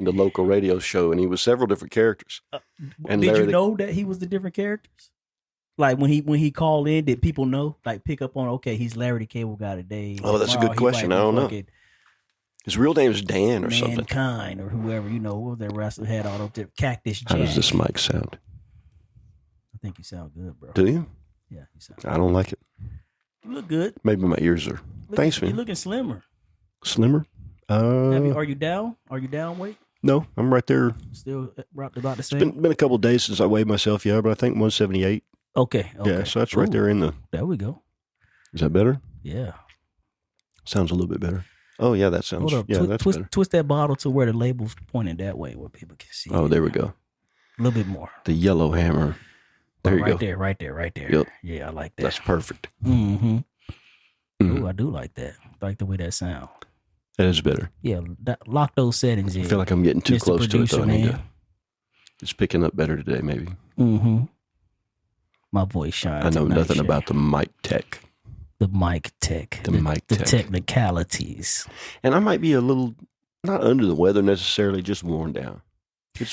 in the local radio show, and he was several different characters. And did you know that he was the different characters? Like when he called in, did people know? Like pick up on? Okay, he's Larry the Cable Guy today. Oh, that's a good question. I don't know. His real name is Dan or something. Mankind or whoever, what that wrestler had all those Cactus Jack. How does this mic sound? I think you sound good, bro. Do you? Yeah, you sound I don't like it. You look good. Maybe my ears are. Thanks, man. You're looking slimmer. Slimmer? Are you down? Are you down weight? No, I'm right there. Still about the same? It's been a couple of days since I weighed myself, yeah, but I think 178. Okay. Yeah, so that's right there in the... There we go. Is that better? Yeah. Sounds a little bit better. Oh, yeah, that sounds... Hold up. Yeah, that's better. Twist that bottle to where the label's pointing that way where people can see. Oh, there we go. A little bit more. The yellow hammer. There you go. Right there. Yep. Yeah, I like that. That's perfect. Mm-hmm. Ooh, I do like that. I like the way that sounds. That is better. Yeah, lock those settings in. I feel like I'm getting too Mr. close Producer, to it, though. man. It's picking up better today, maybe. Mm-hmm. My voice shines. I know nothing about the mic tech. The mic tech. The technicalities. And I might be a little, not under the weather necessarily, just worn down.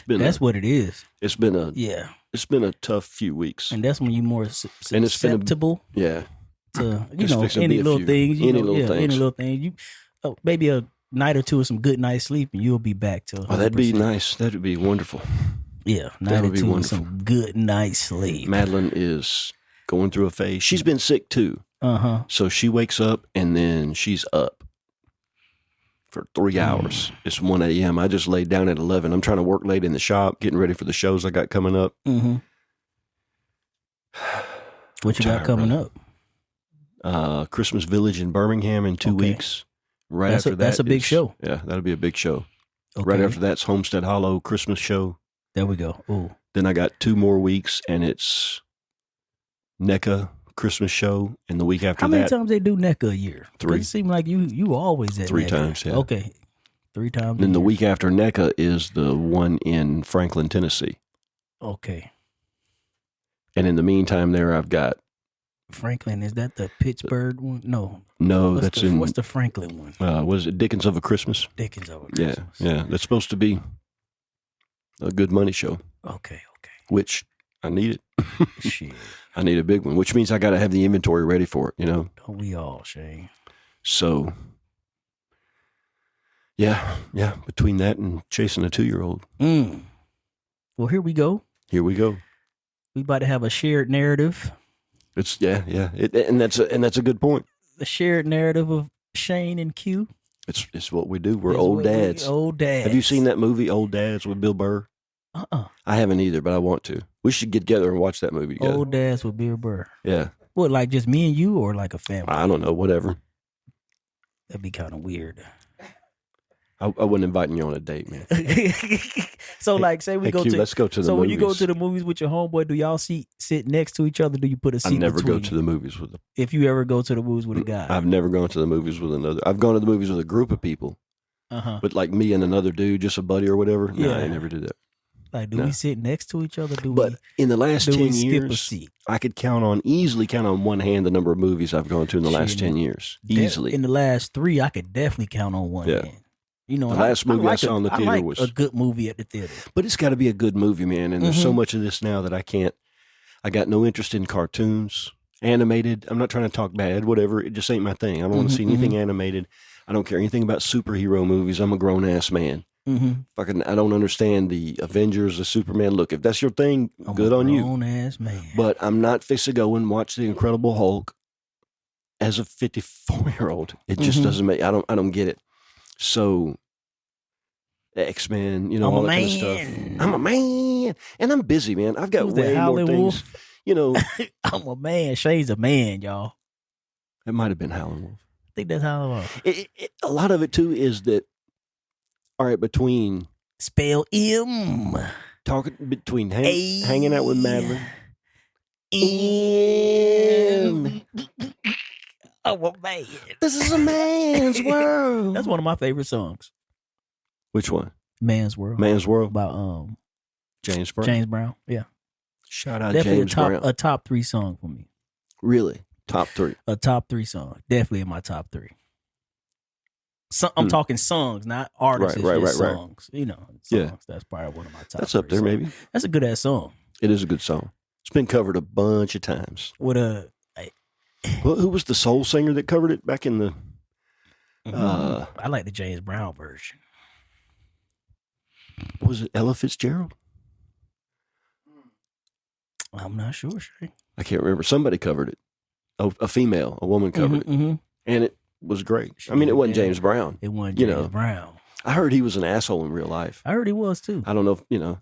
That's what it is. It's been a tough few weeks. And that's when you're more susceptible. Yeah. To any little things. Any little thing. Maybe a night or two of some good night's sleep, and you'll be back to. 100%. Oh, that'd be nice. That'd be wonderful. Yeah, night or two of some good night's sleep. Madeline is going through a phase. She's been sick too. So she wakes up and then she's up for 3 hours. It's 1 a.m. I just laid down at 11. I'm trying to work late in the shop, getting ready for the shows I got coming up. What you got coming up? Christmas Village in Birmingham in 2 weeks. That's a big show. Yeah, that'll be a big show. Okay. Right after that's Homestead Hollow Christmas show. There we go. Ooh. Then I got 2 more weeks, and it's NECA Christmas show, and the week after How many times they do NECA a year? 3. It seems like you always at 3 NECA. times, yeah. Okay. 3 times. Then the week after NECA is the one in Franklin, Tennessee. Okay. And in the meantime there I've got... Franklin, is that the Pittsburgh one? No. What's the Franklin one? What is it? Dickens of a Christmas? Dickens of a Christmas. Yeah. That's supposed to be a good money show. Okay. Which I need it. Shit. I need a big one, which means I got to have the inventory ready for it, Don't we all, Shane? So, yeah. Between that and chasing a 2-year-old. Well, here we go. We about to have a shared narrative. It's and that's a good point. The shared narrative of Shane and Q. It's what we do. We're old dads. Old dads. Have you seen that movie, Old Dads, with Bill Burr? I haven't either, but I want to. We should get together and watch that movie together. Old Dads with Bill Burr. Yeah. What, like just me and you, or like a family? I don't know. Whatever. That'd be kind of weird. I wouldn't invite you on a date, man. So, like, say we go Q, to. let's go to the movies. So when you go to the movies with your homeboy, do y'all sit next to each other? Do you put a seat? I never between go to the movies with them. If you ever go to the movies with a guy, I've never gone to the movies with another. I've gone to the movies with a group of people. But like me and another dude, just a buddy or whatever. Yeah, I never did that. Like, do we sit next to each other? In the last 10 skip a years, seat? I could easily count on one hand the number of movies I've gone to in the last 10 years. Easily. In the last 3, I could definitely count on one hand. The last movie I saw in the theater was a good movie at the theater. But it's got to be a good movie, man. And there's so much of this now that I got no interest in cartoons, animated. I'm not trying to talk bad, whatever. It just ain't my thing. I don't want to see anything animated. I don't care anything about superhero movies. I'm a grown ass man. I don't understand the Avengers, the Superman. Look, if that's your thing, good on you. Grown ass man. But I'm not fixed to go and watch the Incredible Hulk as a 54-year-old. It just doesn't make. I don't get it. So, X-Men, all that kind of stuff. I'm a man, and I'm busy, man. I've got way more things. I'm a man. Shane's a man, y'all. It might have been Howlin' Wolf. I think that's Howlin' Wolf. A lot of it too is that. All right, between spell M, hanging out with Madeline. M. I'm a man. This is a man's world. That's one of my favorite songs. Which one? Man's World. Man's World by James Brown. James Brown. Yeah. Shout out definitely James Brown. A top 3 song for me. Really? Top 3. A top 3 song. Definitely in my top 3. I'm talking songs, not artists. Right. Songs. You know, songs. That's probably one of my top. That's up there, maybe. That's a good ass song. It is a good song. It's been covered a bunch of times. Who was the soul singer that covered it back in the? I like the James Brown version. Was it Ella Fitzgerald? I'm not sure, Shay. I can't remember. Somebody covered it. A woman covered it, and it was great. I mean, it wasn't James Brown. It wasn't James Brown. I heard he was an asshole in real life. I heard he was too. I don't know if,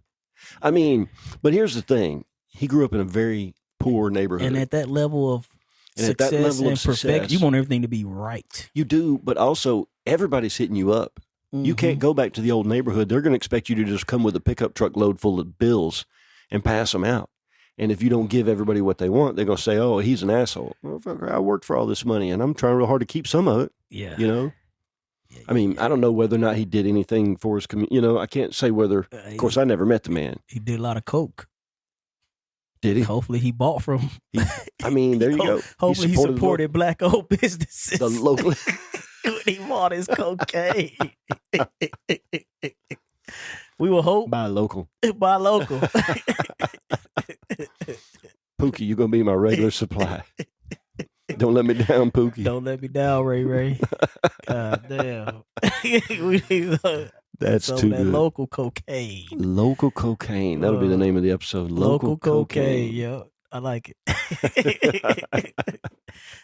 I mean, but here's the thing. He grew up in a very poor neighborhood. And at that level of success and perfection, you want everything to be right. You do, but also everybody's hitting you up. You can't go back to the old neighborhood. They're going to expect you to just come with a pickup truck load full of bills and pass them out. And if you don't give everybody what they want, they're going to say, oh, he's an asshole. Motherfucker, I worked for all this money, and I'm trying real hard to keep some of it. Yeah. I mean, I don't know whether or not he did anything for his community. I can't say whether. Of course, I never met the man. He did a lot of coke. Did he? Hopefully, he bought from. I mean, there you go. Hopefully, he supported black-owned businesses. The local. When he bought his cocaine. We will hope. Buy local. Buy local. Pookie, you're going to be my regular supply. Don't let me down, Pookie. Don't let me down, Ray. God damn. That's too good. Local cocaine. Local cocaine. That'll be the name of the episode. Local cocaine. Yeah. I like it.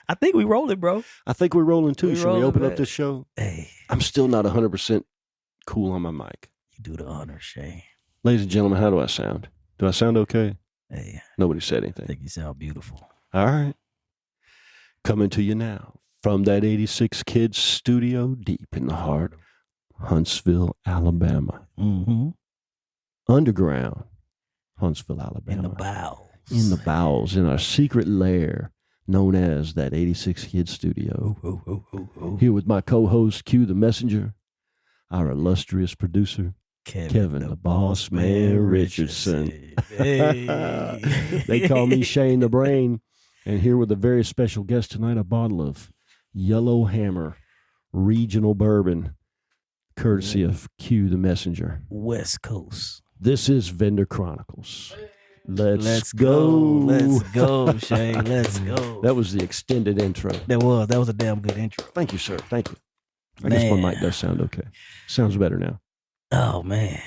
I think we rolling, bro. I think we're rolling too. Should we open up this show? Hey. I'm still not 100% cool on my mic. You do the honor, Shay. Ladies and gentlemen, how do I sound? Do I sound okay? Hey. Nobody said anything. I think you sound beautiful. All right. Coming to you now from that 86 Kids studio deep in the heart of Huntsville, Alabama. Underground, Huntsville, Alabama. In the bowels. In the bowels, in our secret lair known as that 86 Kids studio. Here with my co-host, Q the Messenger, our illustrious producer, Kevin the Boss Man Richardson. Hey. They call me Shane the Brain. And here with a very special guest tonight, a bottle of Yellow Hammer Regional Bourbon, courtesy of Q the Messenger. West Coast. This is Vendor Chronicles. Let's go. Let's go, Shane. Let's go. That was the extended intro. That was a damn good intro. Thank you, sir. Thank you. I guess my mic does sound okay. Sounds better now. Oh, man.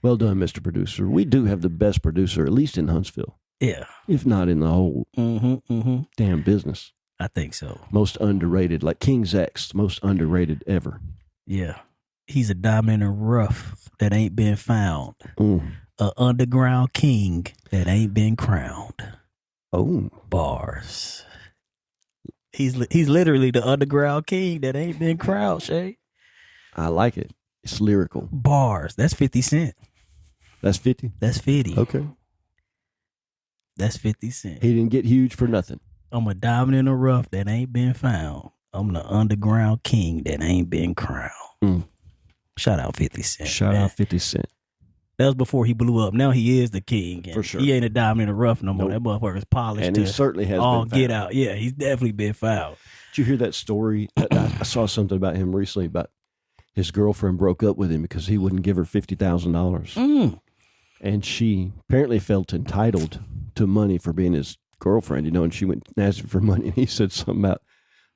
Well done, Mr. Producer. We do have the best producer, at least in Huntsville. Yeah. If not in the whole damn business. I think so. Most underrated, like King's X, most underrated ever. Yeah. He's a diamond in the rough that ain't been found. A underground king that ain't been crowned. Oh. Bars. He's literally the underground king that ain't been crowned, Shay. I like it. It's lyrical. Bars. That's 50 Cent. That's 50? That's 50. Okay. That's 50 Cent. He didn't get huge for nothing. I'm a diamond in the rough that ain't been found. I'm the underground king that ain't been crowned. Shout out 50 Cent. Shout out 50 Cent. That was before he blew up. Now he is the king. For sure. He ain't a diamond in the rough no more. That motherfucker's polished. And he certainly has all been found. Get out. Yeah, he's definitely been found. Did you hear that story? I saw something about him recently about his girlfriend broke up with him because he wouldn't give her $50,000. And she apparently felt entitled to money for being his girlfriend, and she went and asked him for money, and he said something about,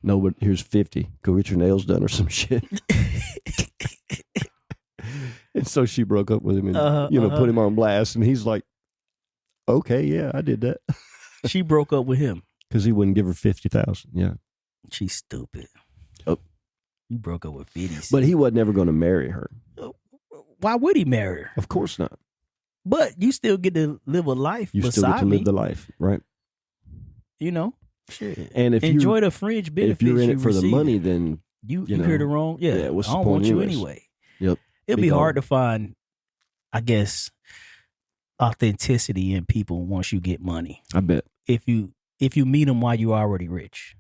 no, but here's 50. Go get your nails done or some shit. And so she broke up with him and, put him on blast, and he's like, okay, yeah, I did that. She broke up with him. Because he wouldn't give her $50,000, yeah. She's stupid. Oh. You broke up with 50. But he wasn't ever going to marry her. Why would he marry her? Of course not. But you still get to live a life you beside still get to me. live the life, right? Shit. And if enjoy the fringe benefits. If you're in it for the money, then you hear the wrong. Yeah, what's I the don't point want you anyways? anyway. Yep. It'll be hard to find, I guess, authenticity in people once you get money. I bet. If you meet them while you're already rich.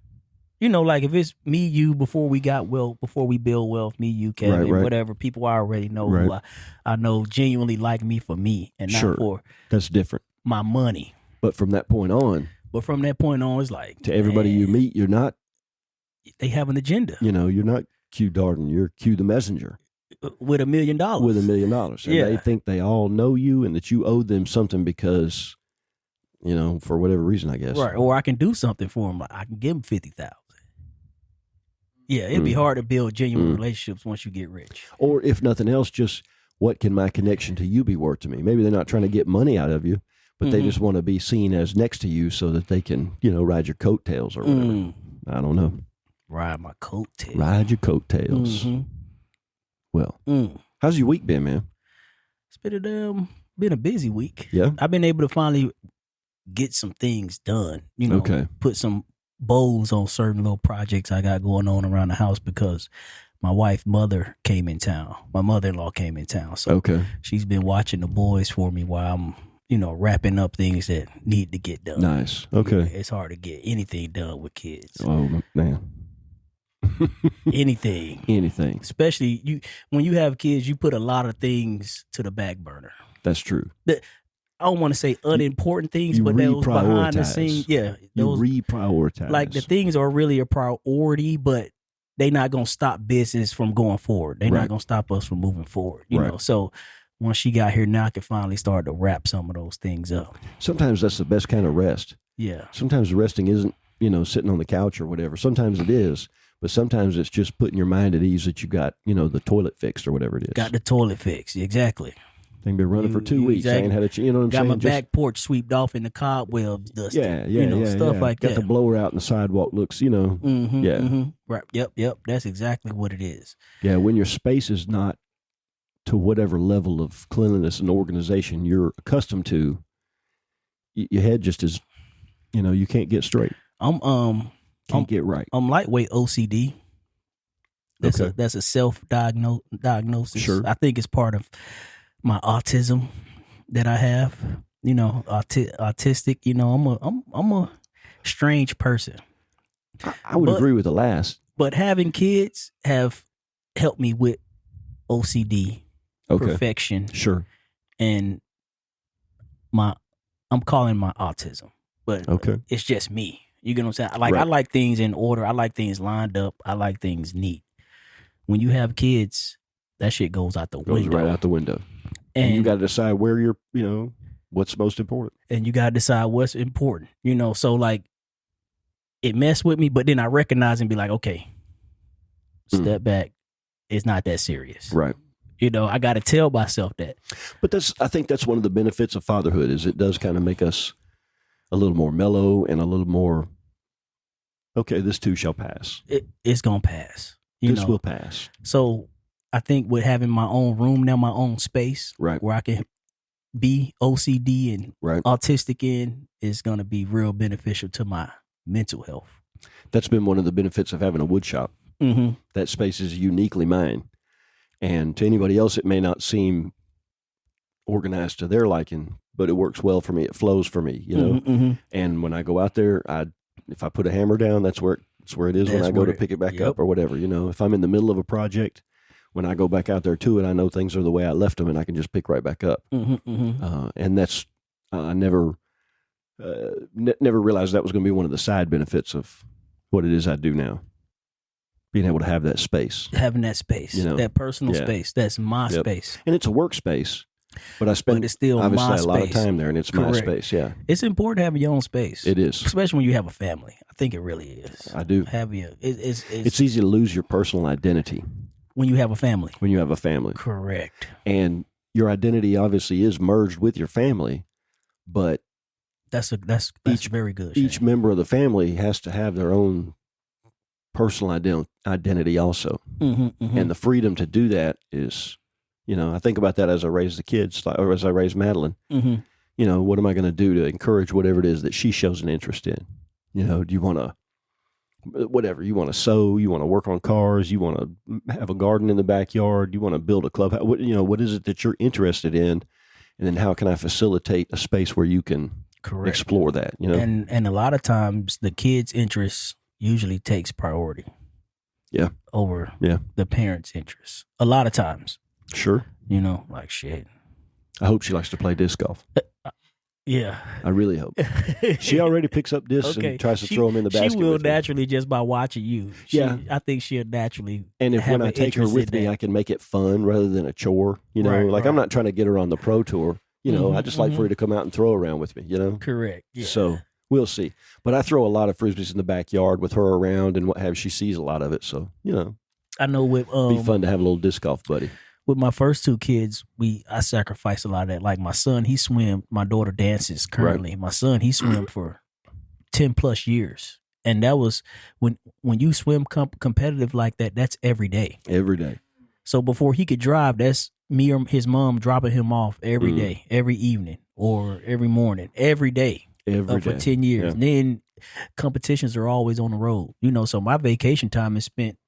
Like if it's me, you, before we got wealth, before we build wealth, me, you, Kevin, right. whatever, people I already know who I know genuinely like me for me and not for that's different. My money. But from that point on, it's like to everybody you meet, you're not. They have an agenda. You're not Q Darden, you're Q the messenger. With $1 million. With $1 million. And they think they all know you and that you owe them something because, for whatever reason, I guess. Right. Or I can do something for them. Like I can give them 50,000. Yeah, it'd be hard to build genuine relationships once you get rich. Or if nothing else, just what can my connection to you be worth to me? Maybe they're not trying to get money out of you, but they just want to be seen as next to you so that they can, ride your coattails or whatever. I don't know. Ride my coattails. Ride your coattails. Well, how's your week been, man? It's been a busy week. Yeah. I've been able to finally get some things done. Put some bows on certain little projects I got going on around the house because my wife's mother came in town. My mother-in-law came in town. So she's been watching the boys for me while I'm, wrapping up things that need to get done. Nice. Okay. It's hard to get anything done with kids. Oh, man. Anything. Especially when you have kids, you put a lot of things to the back burner. That's true. I don't want to say unimportant things, but those behind the scenes, you reprioritize. Like the things are really a priority, but they're not going to stop business from going forward. They're not going to stop us from moving forward. You know, so once she got here, now I can finally start to wrap some of those things up. Sometimes that's the best kind of rest. Yeah. Sometimes resting isn't, sitting on the couch or whatever. Sometimes it is. But sometimes it's just putting your mind at ease that you got, the toilet fixed or whatever it is. Got the toilet fixed, exactly. They've been running for 2 weeks. Exactly. I ain't had a, you know what I'm saying? Got my back porch swept off and the cobwebs dusted. Yeah, stuff like that. Got the blower out and the sidewalk looks, Right. Yep. That's exactly what it is. Yeah, when your space is not to whatever level of cleanliness and organization you're accustomed to, your head just is, you can't get straight. Can't get right. I'm lightweight OCD. That's a self-diagnosis. Sure. I think it's part of my autism that I have. Autistic. I'm a strange person. I would agree with the last. But having kids have helped me with OCD, perfection. Sure. And I'm calling my autism, but it's just me. You get what I'm saying? I like things in order. I like things lined up. I like things neat. When you have kids, that shit goes out the window. Goes right out the window. And you got to decide where you're, what's most important. And you got to decide what's important. So like it messed with me, but then I recognize and be like, okay, step back. It's not that serious. Right. I got to tell myself that. But I think that's one of the benefits of fatherhood is it does kind of make us a little more mellow and a little more, okay, this too shall pass. It's going to pass. This will pass. So I think with having my own room now, my own space, where I can be OCD and autistic in is going to be real beneficial to my mental health. That's been one of the benefits of having a wood shop. Mm-hmm. That space is uniquely mine. And to anybody else, it may not seem organized to their liking, but it works well for me. It flows for me, Mm-hmm. And when I go out there, if I put a hammer down, that's where it is when I go to pick it back up or whatever. If I'm in the middle of a project, when I go back out there to it, I know things are the way I left them, and I can just pick right back up. Mm-hmm. And that's I never realized that was going to be one of the side benefits of what it is I do now. Being able to have that space, having that space, that personal space, that's my space, and it's a workspace. But I spend it's still obviously my a lot of space. time there, and it's my space. Yeah, it's important to have your own space. It is, especially when you have a family. I think it really is. I do. It's easy to lose your personal identity when you have a family. Correct. And your identity obviously is merged with your family, but that's very good. Each member of the family has to have their own personal identity also, and the freedom to do that is. I think about that as I raise the kids, or as I raise Madeline. What am I going to do to encourage whatever it is that she shows an interest in? Do you want to, whatever, you want to sew, you want to work on cars, you want to have a garden in the backyard, you want to build a clubhouse, what is it that you're interested in? And then how can I facilitate a space where you can explore that, And a lot of times the kid's interest usually takes priority. Yeah. Over the parents' interests. A lot of times. Sure. Like shit. I hope she likes to play disc golf. Yeah. I really hope. She already picks up discs and tries to throw them in the basket. She will naturally just by watching you. I think she'll naturally. And if when I take her with me, I can make it fun rather than a chore. You know, I'm not trying to get her on the pro tour. You know, I just like for her to come out and throw around with me. You know, correct. Yeah. So we'll see. But I throw a lot of frisbees in the backyard with her around and what have. She sees a lot of it, so you know. I know with be fun to have a little disc golf buddy. With my first two kids, I sacrificed a lot of that. Like my son, he swim. My daughter dances currently. Right. My son, he swam for 10 plus years, and that was when you swim competitive like that. That's every day. Every day. So before he could drive, that's me or his mom dropping him off every day, every evening or every morning, every day. For 10 years. Yeah. And then competitions are always on the road. You know, so my vacation time is spent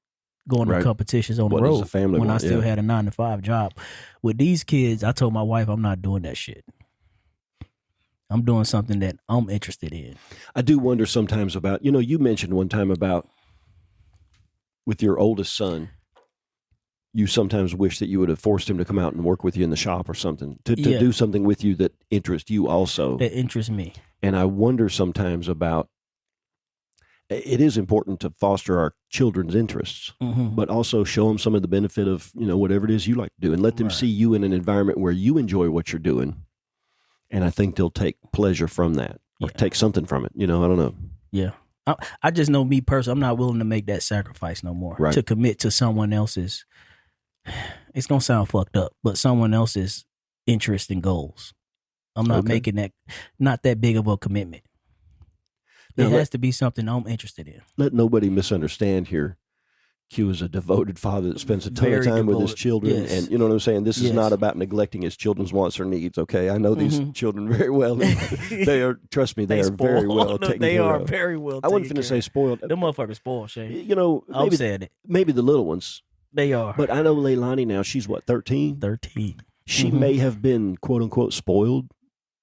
going to competitions on the road when I still had a 9-to-5 job. With these kids, I told my wife I'm not doing that shit. I'm doing something that I'm interested in. I do wonder sometimes about, you know, you mentioned one time about with your oldest son, you sometimes wish that you would have forced him to come out and work with you in the shop or something, to do something with you that interests you also. That interests me. And I wonder sometimes about, it is important to foster our children's interests, but also show them some of the benefit of, you know, whatever it is you like to do and let them see you in an environment where you enjoy what you're doing. And I think they'll take pleasure from that or take something from it. You know, I don't know. Yeah. I just know me personally, I'm not willing to make that sacrifice no more to commit to someone else's, it's going to sound fucked up, but someone else's interest and goals. I'm not making that, not that big of a commitment. It has to be something I'm interested in. Let nobody misunderstand here. Q is a devoted father that spends a ton of time with his children. Yes. And you know what I'm saying? This is not about neglecting his children's wants or needs, okay? I know these children very well. They are, trust me, they are very well taken care of. They are very well taken care of. I wasn't finna say spoiled. Them motherfuckers spoiled, Shane. You know, I'm saying it. Maybe the little ones. They are. But I know Leilani now, she's what, 13? 13. She may have been, quote unquote, spoiled,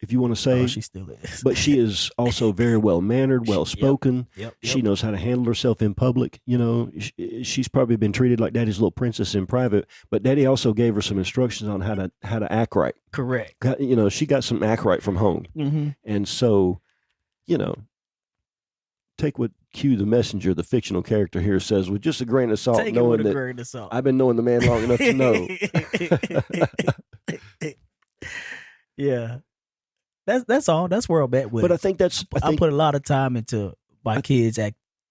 if you want to say. Oh, she still is. But she is also very well-mannered, well-spoken. Yep. She knows how to handle herself in public. You know, she's probably been treated like Daddy's little princess in private, but Daddy also gave her some instructions on how to act right. Correct. You know, she got some act right from home. And so, you know, take what Q, the messenger, the fictional character here, says with just a grain of salt. Take it with a grain of salt. I've been knowing the man long enough to know. Yeah. That's all. That's where I'm at with it. But I think I put a lot of time into my kids'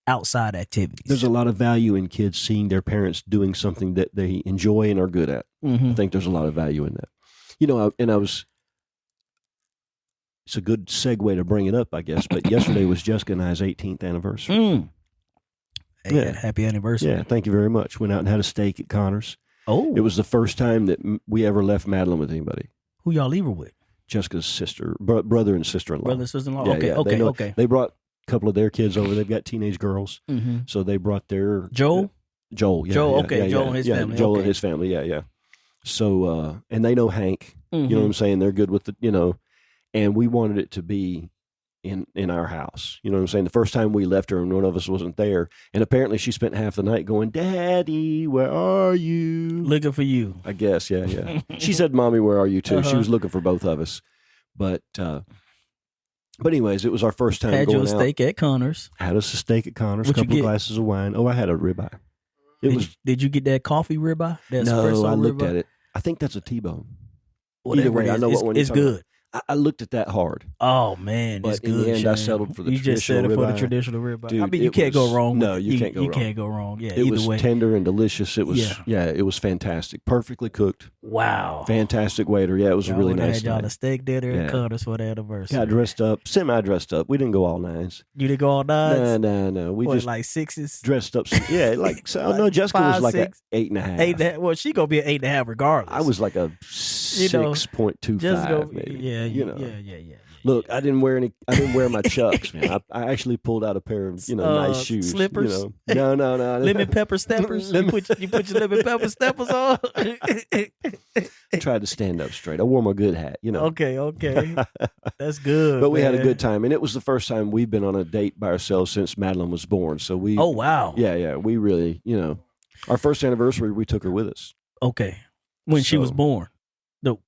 outside activities. There's a lot of value in kids seeing their parents doing something that they enjoy and are good at. I think there's a lot of value in that. You know, it's a good segue to bring it up, I guess, but yesterday was Jessica and I's 18th anniversary. Hey, happy anniversary. Yeah, thank you very much. Went out and had a steak at Connor's. Oh. It was the first time that we ever left Madeline with anybody. Who y'all leave her with? Jessica's sister, brother and sister-in-law. Brother and sister-in-law? Yeah, okay. They brought a couple of their kids over. They've got teenage girls. So they brought their... Joel? Joel, yeah. Joel, okay. Joel and his family. Joel and his family, yeah. So, and they know Hank. You know what I'm saying? They're good with the, you know, and we wanted it to be in our house. You know what I'm saying? The first time we left her and one of us wasn't there. And apparently she spent half the night going, Daddy, where are you? Looking for you. I guess, yeah. She said, Mommy, where are you too? She was looking for both of us. But anyways, it was our first time going out. Had you a steak at Connor's. Had us a steak at Connor's, a couple of glasses of wine. Oh, I had a ribeye. Did you get that coffee ribeye? No, I looked at it. I think that's a T-bone. Either way, I know what one you're talking about. It's good. I looked at that hard. Oh man, but it's good. In the end, Shane. I settled for the traditional ribeye. You just settled for the traditional ribeye. Dude, I mean, you can't go wrong. No, you can't go wrong. You can't go wrong. Yeah, it was way. Tender and delicious. It was it was fantastic, perfectly cooked. Wow, fantastic waiter. Yeah, it was a really nice had y'all a steak dinner at Connor's for the anniversary. Got dressed up, semi-dressed up. We didn't go all nines. You didn't go all nines? No. We just like sixes. Dressed up. Like so. Like no, Jessica 5, was like 6, an 8.5. 8.5. Well, she gonna be an 8.5 regardless. I was like a 6.25. Maybe. Yeah. Yeah. Look, I didn't wear my Chucks, man. I actually pulled out a pair of, nice shoes. Slippers? You know? No. Lemon pepper steppers? You put your lemon pepper steppers on? I tried to stand up straight. I wore my good hat, Okay. That's good. But we had a good time. And it was the first time we've been on a date by ourselves since Madeline was born. So we... Oh, wow. Yeah. We really, our first anniversary, we took her with us. Okay. When she was born? No.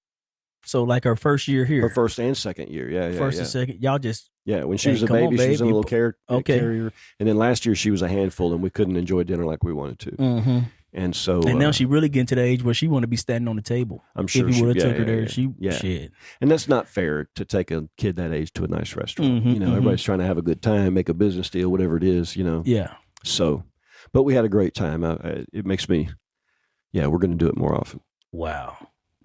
So like her first year here. Her first and second year. Yeah. First and second. Y'all just. Yeah, when she was a baby, she was in a little carrier. And then last year she was a handful and we couldn't enjoy dinner like we wanted to. Mm-hmm. And so. And now she really getting to the age where she want to be standing on the table. I'm sure if you would have took her there, shit. And that's not fair to take a kid that age to a nice restaurant. Mm-hmm, everybody's trying to have a good time, make a business deal, whatever it is, Yeah. So, but we had a great time. It makes me, we're going to do it more often. Wow.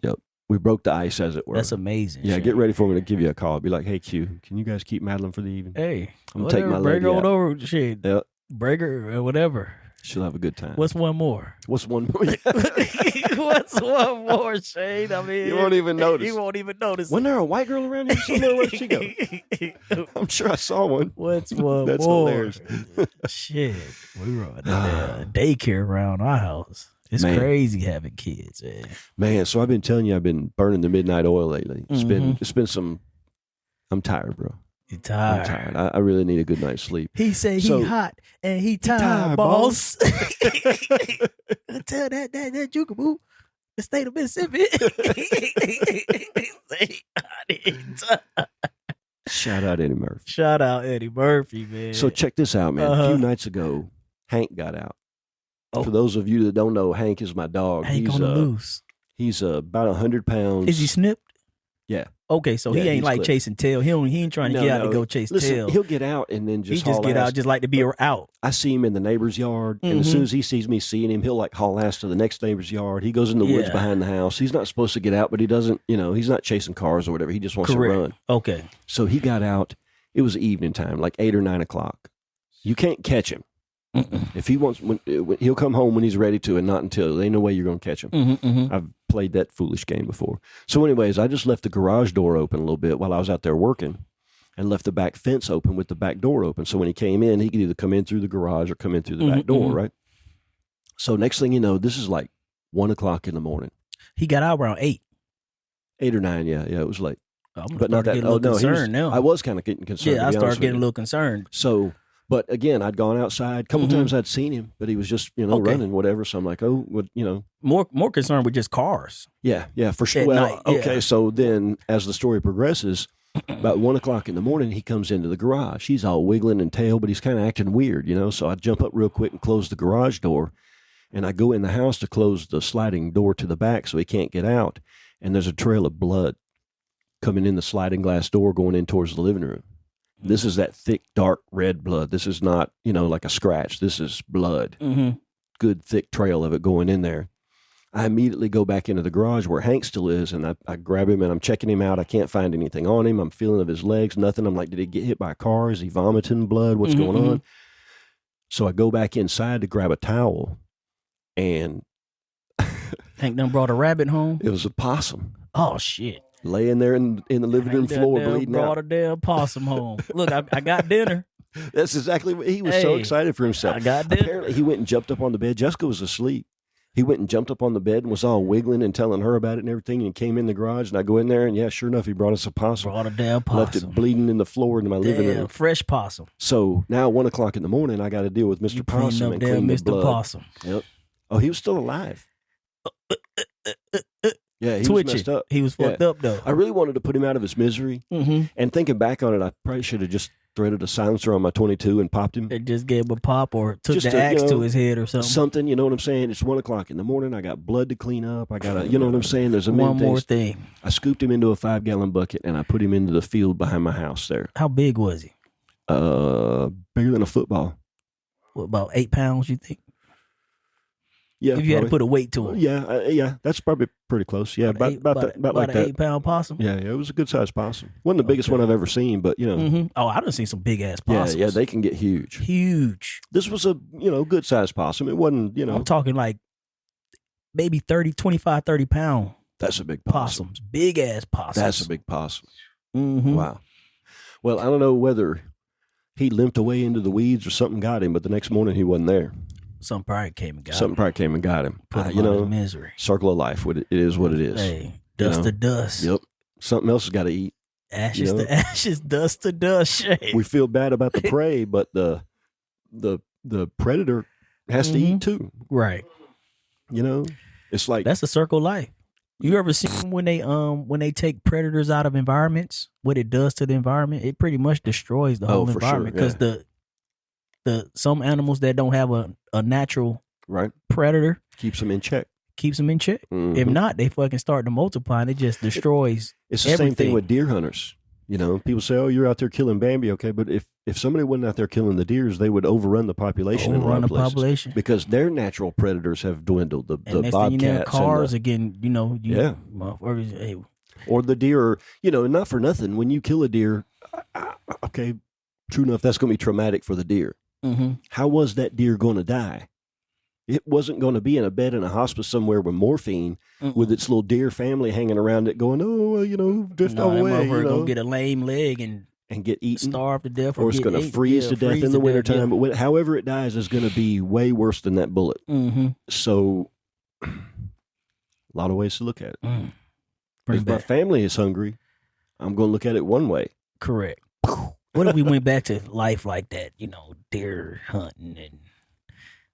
Yep. We broke the ice, as it were. That's amazing. Yeah, get ready for me to give you a call. Be like, hey, Q, can you guys keep Madeline for the evening? Hey, I'm going to take my lady out. Over, shit. Yep. Break her or whatever. She'll have a good time. What's one more? What's one more? What's one more, Shane? I mean, you won't even notice. You won't even notice. Wasn't there a white girl around here somewhere? Where'd she go? I'm sure I saw one. What's one That's more? Hilarious. Shit. We run daycare around our house. It's crazy having kids, man. Man, so I've been telling you, I've been burning the midnight oil lately. It's been some. I'm tired, bro. You're tired. I'm tired. I really need a good night's sleep. He said he hot and he tired, boss. Tell that Jukaboo, the state of Mississippi. Shout out Eddie Murphy. Shout out Eddie Murphy, man. So check this out, man. A few nights ago, Hank got out. Oh. For those of you that don't know, Hank is my dog. Hank on the loose. He's about 100 pounds. Is he snipped? Yeah. Okay, so he ain't like clipped. Chasing tail. He ain't trying to get out to go chase tail. He'll get out and then just get out, just like to be out. I see him in the neighbor's yard, and as soon as he sees me seeing him, he'll like haul ass to the next neighbor's yard. He goes in the woods behind the house. He's not supposed to get out, but he doesn't. He's not chasing cars or whatever. He just wants to run. Okay. So he got out. It was evening time, like 8 or 9 o'clock. You can't catch him. If he wants, he'll come home when he's ready to, and not until. There ain't no way you're going to catch him. I've played that foolish game before. So anyways, I just left the garage door open a little bit while I was out there working, and left the back fence open with the back door open. So when he came in, he could either come in through the garage or come in through the back door, right? So next thing you know, this is like 1 o'clock in the morning. He got out around 8. 8 or 9, yeah, it was late. But not that. Getting a little concerned now. I was kind of getting concerned. Yeah, I started getting a little concerned. So. But again, I'd gone outside. A couple times I'd seen him, but he was just, running, whatever. So I'm like, More concerned with just cars. Yeah, for sure. Well, okay, so then as the story progresses, about 1 o'clock in the morning, he comes into the garage. He's all wiggling and tail, but he's kind of acting weird, So I jump up real quick and close the garage door. And I go in the house to close the sliding door to the back so he can't get out. And there's a trail of blood coming in the sliding glass door going in towards the living room. This is that thick, dark red blood. This is not, like a scratch. This is blood. Good, thick trail of it going in there. I immediately go back into the garage where Hank still is, and I grab him, and I'm checking him out. I can't find anything on him. I'm feeling of his legs, nothing. I'm like, did he get hit by a car? Is he vomiting blood? What's going on? So I go back inside to grab a towel, and Hank done brought a rabbit home? It was a possum. Oh, shit. Laying there in the living room floor bleeding out. Brought a damn possum home. Look, I got dinner. That's exactly what he was so excited for himself. I got dinner. Apparently, he went and jumped up on the bed. Jessica was asleep. He went and jumped up on the bed and was all wiggling and telling her about it and everything. And he came in the garage, and I go in there, and sure enough, he brought us a possum. Brought a damn possum. Left it bleeding in the floor in my living room. Fresh possum. So now 1 o'clock in the morning, I got to deal with Mr. Possum and clean the blood. Possum. Yep. Oh, he was still alive. Yeah, he twitching. was messed up. He was fucked up, though. I really wanted to put him out of his misery. And thinking back on it, I probably should have just threaded a silencer on my 22 and popped him. And just gave him a pop or took just the axe to his head or something. Something, you know what I'm saying? It's 1 o'clock in the morning. I got blood to clean up. I got to, you know what I'm saying? There's one more thing. I scooped him into a 5-gallon bucket, and I put him into the field behind my house there. How big was he? Bigger than a football. What, about 8 pounds, you think? Yeah, if you had to put a weight to him. Yeah, that's probably pretty close. Yeah, about like an that. 8-pound possum. Yeah, it was a good sized possum. Wasn't the biggest one I've ever seen, but Oh, I done seen some big ass possums. Yeah, they can get huge. Huge. This was a good sized possum. It wasn't I'm talking like maybe 25, 30 pound. That's a big possum. Possums, big ass possums. That's a big possum. Wow. Well, I don't know whether he limped away into the weeds or something got him, but the next morning he wasn't there. Something probably came and got him. Something probably came and got him. Put him out of misery. Circle of life. It is what it is. Hey, dust to dust. Yep. Something else has got to eat. Ashes to ashes, dust to dust. Shame. We feel bad about the prey, but the predator has to eat too. Right. It's like that's the circle of life. You ever seen when they take predators out of environments? What it does to the environment? It pretty much destroys the whole environment because the some animals that don't have a natural predator keeps them in check. Mm-hmm. If not, they fucking start to multiply and it just destroys. It's the same thing with deer hunters. You know, people say, "Oh, you're out there killing Bambi." Okay, but if somebody wasn't out there killing the deers, they would overrun the population in a lot of places because their natural predators have dwindled. The bobcats, cars again. You know, or the deer. You know, not for nothing. When you kill a deer, okay, true enough, that's going to be traumatic for the deer. Mm-hmm. How was that deer going to die? It wasn't going to be in a bed in a hospice somewhere with morphine with its little deer family hanging around it going, drift away. That motherfucker gonna get a lame leg and get eaten. Starve to death. Or it's going to freeze to death in the wintertime. But however it dies is going to be way worse than that bullet. Mm-hmm. So a lot of ways to look at it. If my family is hungry, I'm going to look at it one way. Correct. What if we went back to life like that, deer hunting and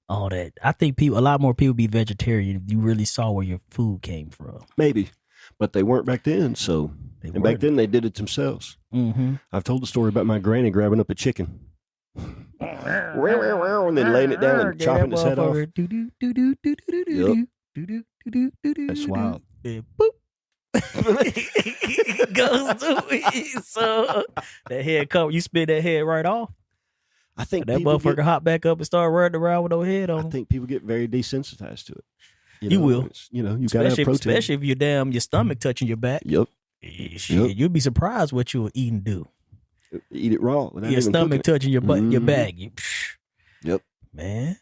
all that? I think a lot more people be vegetarian if you really saw where your food came from. Maybe, but they weren't back then. So, back then they did it themselves. Mm-hmm. I've told the story about my granny grabbing up a chicken, and then laying it down and chopping its head off. That's wild. Boop. Goes to it. So that head come, you spit that head right off. I think that motherfucker hop back up and start running around with no head on. I think people get very desensitized to it. You will. You gotta have protein. Especially if your stomach touching your back. Yep. Shit, you'd be surprised what you'll eat and do. Eat it raw. Your stomach touching your butt, your bag. Yep. Man.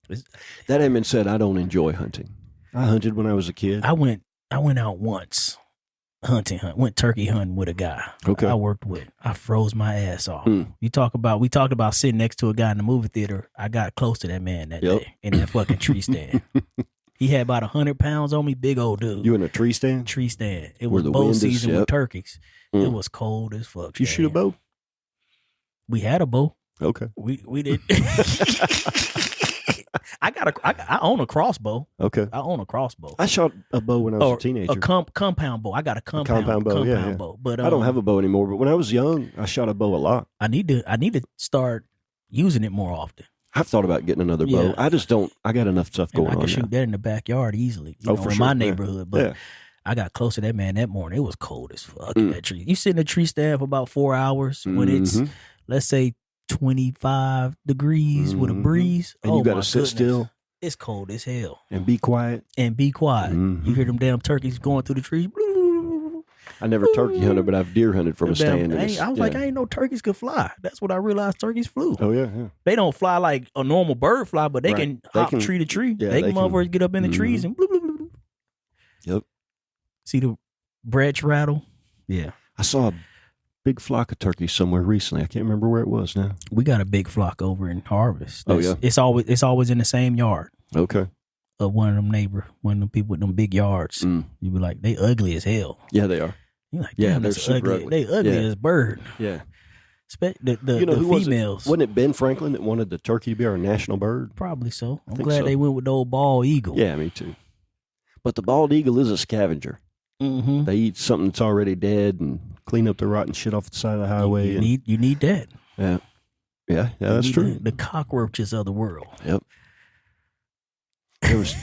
That having been said, I don't enjoy hunting. I hunted when I was a kid. I went out once. Went turkey hunting with a guy I worked with. I froze my ass off. We talked about sitting next to a guy in the movie theater. I got close to that man that day in that fucking tree stand. He had about 100 pounds on me, big old dude. You in a tree stand? Tree stand. It was bow season with turkeys. It was cold as fuck. Did you shoot a bow? We had a bow. Okay. We did. I own a crossbow. Okay. I own a crossbow. I shot a bow when I was a teenager. A compound bow. I got a compound bow. But I don't have a bow anymore. But when I was young, I shot a bow a lot. I need to start using it more often. I've thought about getting another bow. I just don't. I got enough stuff going on. I can shoot that in the backyard easily. In my neighborhood. But I got close to that man that morning. It was cold as fuck in that tree. You sit in a tree stand for about 4 hours when it's, let's say, 25 degrees with a breeze. And you got to sit still. It's cold as hell. And be quiet. You hear them damn turkeys going through the trees. I never turkey hunted, but I've deer hunted from a stand. I was like, I ain't know turkeys could fly. That's what I realized turkeys flew. Oh, yeah. They don't fly like a normal bird fly, but they can hop tree to tree. Yeah, they can motherfuckers get up in the trees and bloop, bloop, bloop. Yep. See the branch rattle? Yeah. I saw a big flock of turkeys somewhere recently. I can't remember where it was now. We got a big flock over in Harvest. Yeah. It's always in the same yard. Okay. Of one of them people with them big yards. You be like, they ugly as hell. Yeah, they are. You're like, damn, they're super ugly. They ugly as bird. Yeah. The females. Wasn't it Ben Franklin that wanted the turkey to be our national bird? Probably so. I'm glad they went with the old bald eagle. Yeah, me too. But the bald eagle is a scavenger. Mm-hmm. They eat something that's already dead and clean up the rotten shit off the side of the highway. You need that. Yeah, that's true. The cockroaches of the world. Yep.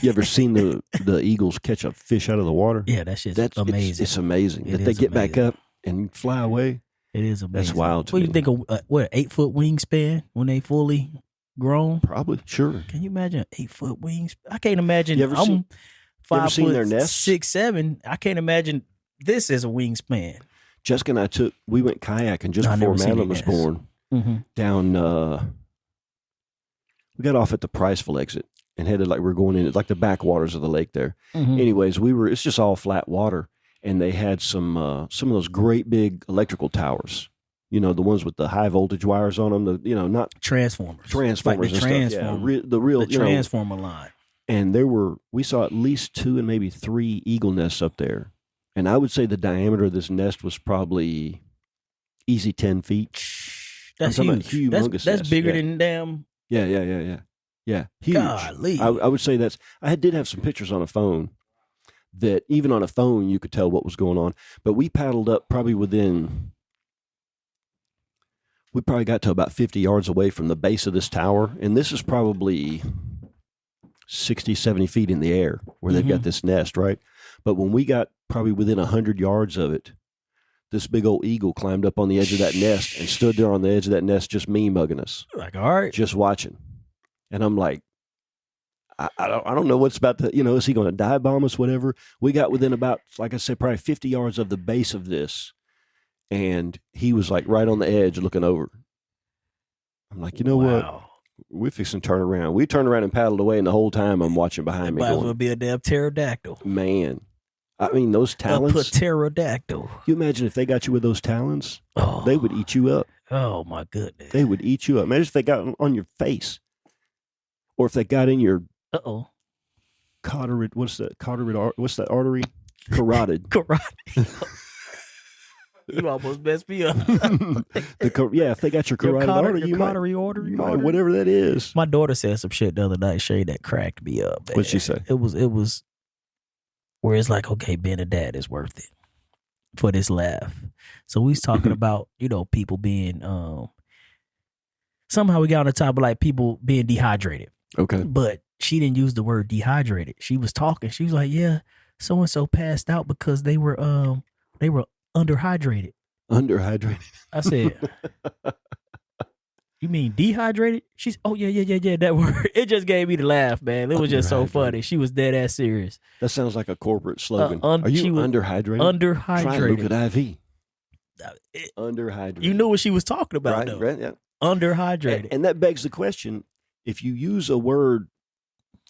You ever seen the eagles catch a fish out of the water? Yeah, that shit's amazing. It's amazing that they get back up and fly away. It is amazing. That's wild to me. me. What do you think of 8-foot wingspan when they fully grown? Probably, sure. Can you imagine 8-foot wings? I can't imagine. I'm 5 seen foot, their nests? 6'7". I can't imagine this as a wingspan. Jessica and I we went kayaking just before Madeline was born. Down, we got off at the Priceville exit and headed like we're going in like the backwaters of the lake there. Anyways, it's just all flat water, and they had some of those great big electrical towers. You know, the ones with the high voltage wires on them. Not transformers. Transformers, like the and stuff. Yeah, the real transformer line. And we saw at least 2 and maybe 3 eagle nests up there. And I would say the diameter of this nest was probably easy 10 feet. That's huge. That's bigger than damn. Yeah. Huge. Golly. I would say I did have some pictures on a phone. that even on a phone you could tell what was going on. But we paddled up probably we probably got to about 50 yards away from the base of this tower. And this is probably 60, 70 feet in the air where they've got this nest, right? But when we got probably within 100 yards of it, this big old eagle climbed up on the edge of that nest and stood there on the edge of that nest just mugging us. Like, all right. Just watching. And I'm like, I don't know what's about to, is he going to dive bomb us, whatever? We got within about, like I said, probably 50 yards of the base of this. And he was like right on the edge looking over. I'm like, you know what? We're fixing to turn around. We turned around and paddled away, and the whole time I'm watching behind me. Might as well be a damn pterodactyl. Man. I mean, those talons. A pterodactyl. You imagine if they got you with those talons? Oh. They would eat you up. Oh, my goodness. They would eat you up. Imagine if they got on your face. Or if they got in your carotid, what's that artery? Carotid. Carotid. You almost messed me up. If they got your carotid artery, whatever that is. My daughter said some shit the other night, Shay, that cracked me up. Man. What'd she say? It was where it's like, okay, being a dad is worth it for this laugh. So we was talking about, people being, somehow we got on the top of like people being dehydrated. Okay. But she didn't use the word dehydrated. She was talking. She was like, yeah, so-and-so passed out because they were underhydrated. Underhydrated. I said, you mean dehydrated? She's, oh, yeah, that word. It just gave me the laugh, man. It was just so funny. She was dead ass serious. That sounds like a corporate slogan. Are you underhydrated? Underhydrated. Try and look at IV. Underhydrated. You knew what she was talking about, though. Right, yeah. Underhydrated. And that begs the question, if you use a word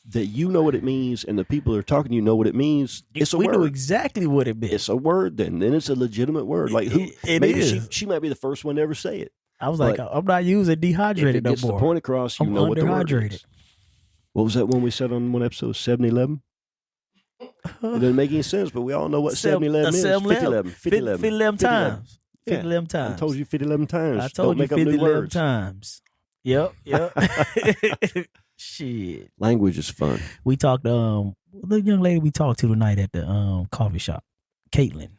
that you know what it means and the people that are talking to you know what it means, it's a word. We know exactly what it means. It's a word then. Then it's a legitimate word. Like who? Maybe she might be the first one to ever say it. I was like, I'm not using dehydrated no more. If it gets the point across, you know what the word is. What was that one we said on one episode? 7-Eleven? It doesn't make any sense, but we all know what 7-Eleven is. 50-11. 50-11 times. 50-11 times. I told you 50-11 times. I told you 50-11 times. Yep. Shit. Language is fun. We talked, the young lady we talked to tonight at the coffee shop, Caitlin.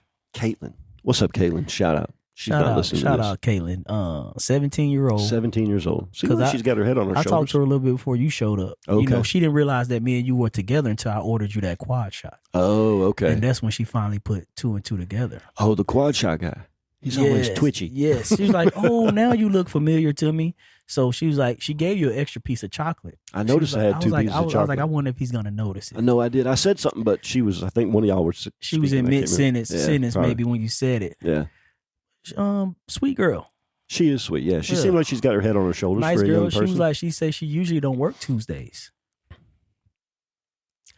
What's up, Caitlin? Shout out. She's not listening to this. Shout out, Caitlin. 17-year-old. 17 years old. See, she's got her head on her shoulders. I talked to her a little bit before you showed up. Okay. She didn't realize that me and you were together until I ordered you that quad shot. Oh, okay. And that's when she finally put 2 and 2 together. Oh, the quad shot guy. He's always twitchy. Yes. She was like, oh, now you look familiar to me. So she was like, she gave you an extra piece of chocolate. I noticed I had 2 pieces of chocolate. I was like, I wonder if he's going to notice it. I know I did. I said something, but she was, I think one of y'all were She was in mid-sentence maybe when you said it. Yeah. Sweet girl. She is sweet, yeah. She seemed like she's got her head on her shoulders nice for a girl. young person. She was like, she said she usually don't work Tuesdays.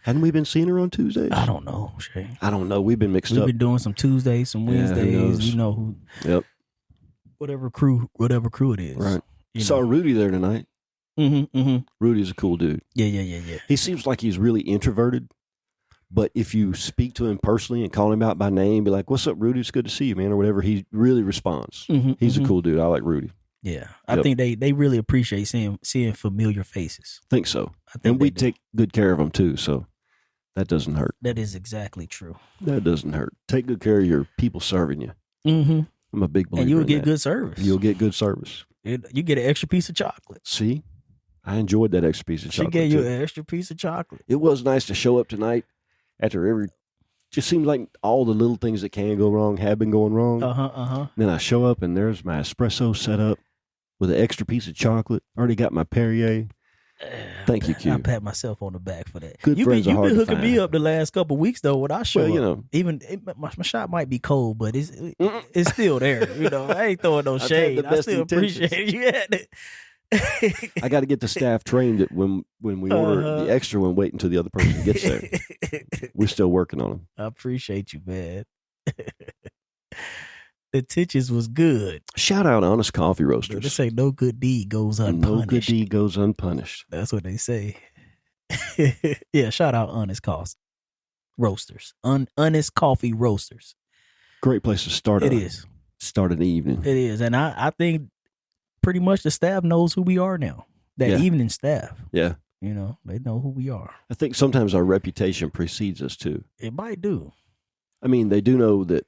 Hadn't we been seeing her on Tuesdays? I don't know, Shay. I don't know. We've been mixed up. We've been doing some Tuesdays, some Wednesdays. You know who? Yep. Whatever crew it is. Right. Saw Rudy there tonight. Rudy's a cool dude. Yeah. He seems like he's really introverted, but if you speak to him personally and call him out by name, be like, "What's up, Rudy? It's good to see you, man," or whatever, he really responds. He's a cool dude. I like Rudy. Yeah, I think they really appreciate seeing familiar faces. Think so. And we take good care of them too, so that doesn't hurt. That is exactly true. That doesn't hurt. Take good care of your people serving you. I'm a big believer. And you'll get that. good service. You'll get good service. You get an extra piece of chocolate. See, I enjoyed that extra piece of chocolate. She gave you an extra piece of chocolate. It was nice to show up tonight after just seems like all the little things that can go wrong have been going wrong. Then I show up and there's my espresso set up with an extra piece of chocolate. Already got my Perrier. Thank you, Q. I pat myself on the back for that. Good friends are hard to find. You've been hooking me up the last couple of weeks though. When I show up, even my shot might be cold, but it's still there. I ain't throwing no shade. I still appreciate it. I got to get the staff trained that when we order the extra one, wait until the other person gets there. We're still working on them. I appreciate you, man. The Titches was good. Shout out Honest Coffee Roasters. They say no good deed goes unpunished. No good deed goes unpunished. That's what they say. Yeah, shout out Honest Coffee Roasters. Honest Coffee Roasters. Great place to start. It is. Start an evening. It is. And I think pretty much the staff knows who we are now. That evening staff. Yeah. You know, they know who we are. I think sometimes our reputation precedes us too. It might do. I mean, they do know that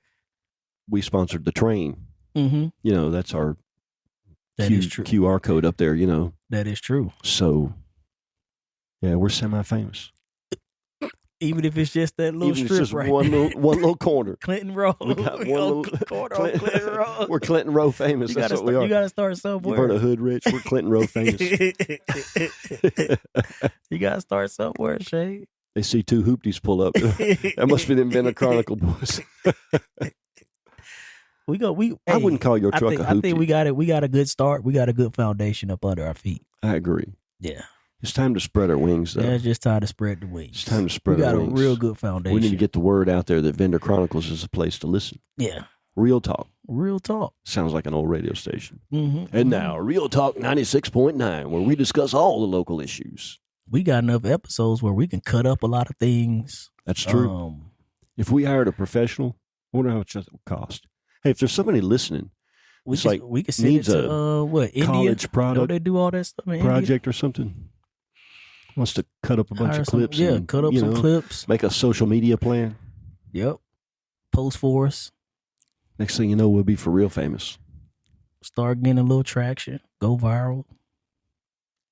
we sponsored the train. Mm-hmm. You know, that's our is true. QR code up there, you know. That is true. So, yeah, we're semi-famous. Even if it's just that little strip, just right? one little corner. Clinton Road. We got one little corner on Clinton Road. We're Clinton Road famous. That's what we are. You got to start somewhere. You've heard of Hood Rich? We're Clinton Road famous. You got to start somewhere, Shay. They see two hoopties pull up. That must be them Bender Chronicle boys. I wouldn't call your truck a hoopty. I think we got it. We got a good start. We got a good foundation up under our feet. I agree. Yeah. It's time to spread our wings, though. Yeah, it's just time to spread the wings. It's time to spread our wings. We got a real good foundation. We need to get the word out there that Vendor Chronicles is a place to listen. Yeah. Real talk. Real talk. Sounds like an old radio station. Mm-hmm. And now, Real Talk 96.9, where we discuss all the local issues. We got enough episodes where we can cut up a lot of things. That's true. If we hired a professional, I wonder how much that would cost. Hey, if there's somebody listening, we could send it to India? College product, don't they do all that stuff in project India? Or something. Wants to cut up a bunch of clips. Cut up some clips. Make a social media plan. Yep. Post for us. Next thing you know, we'll be for real famous. Start getting a little traction. Go viral.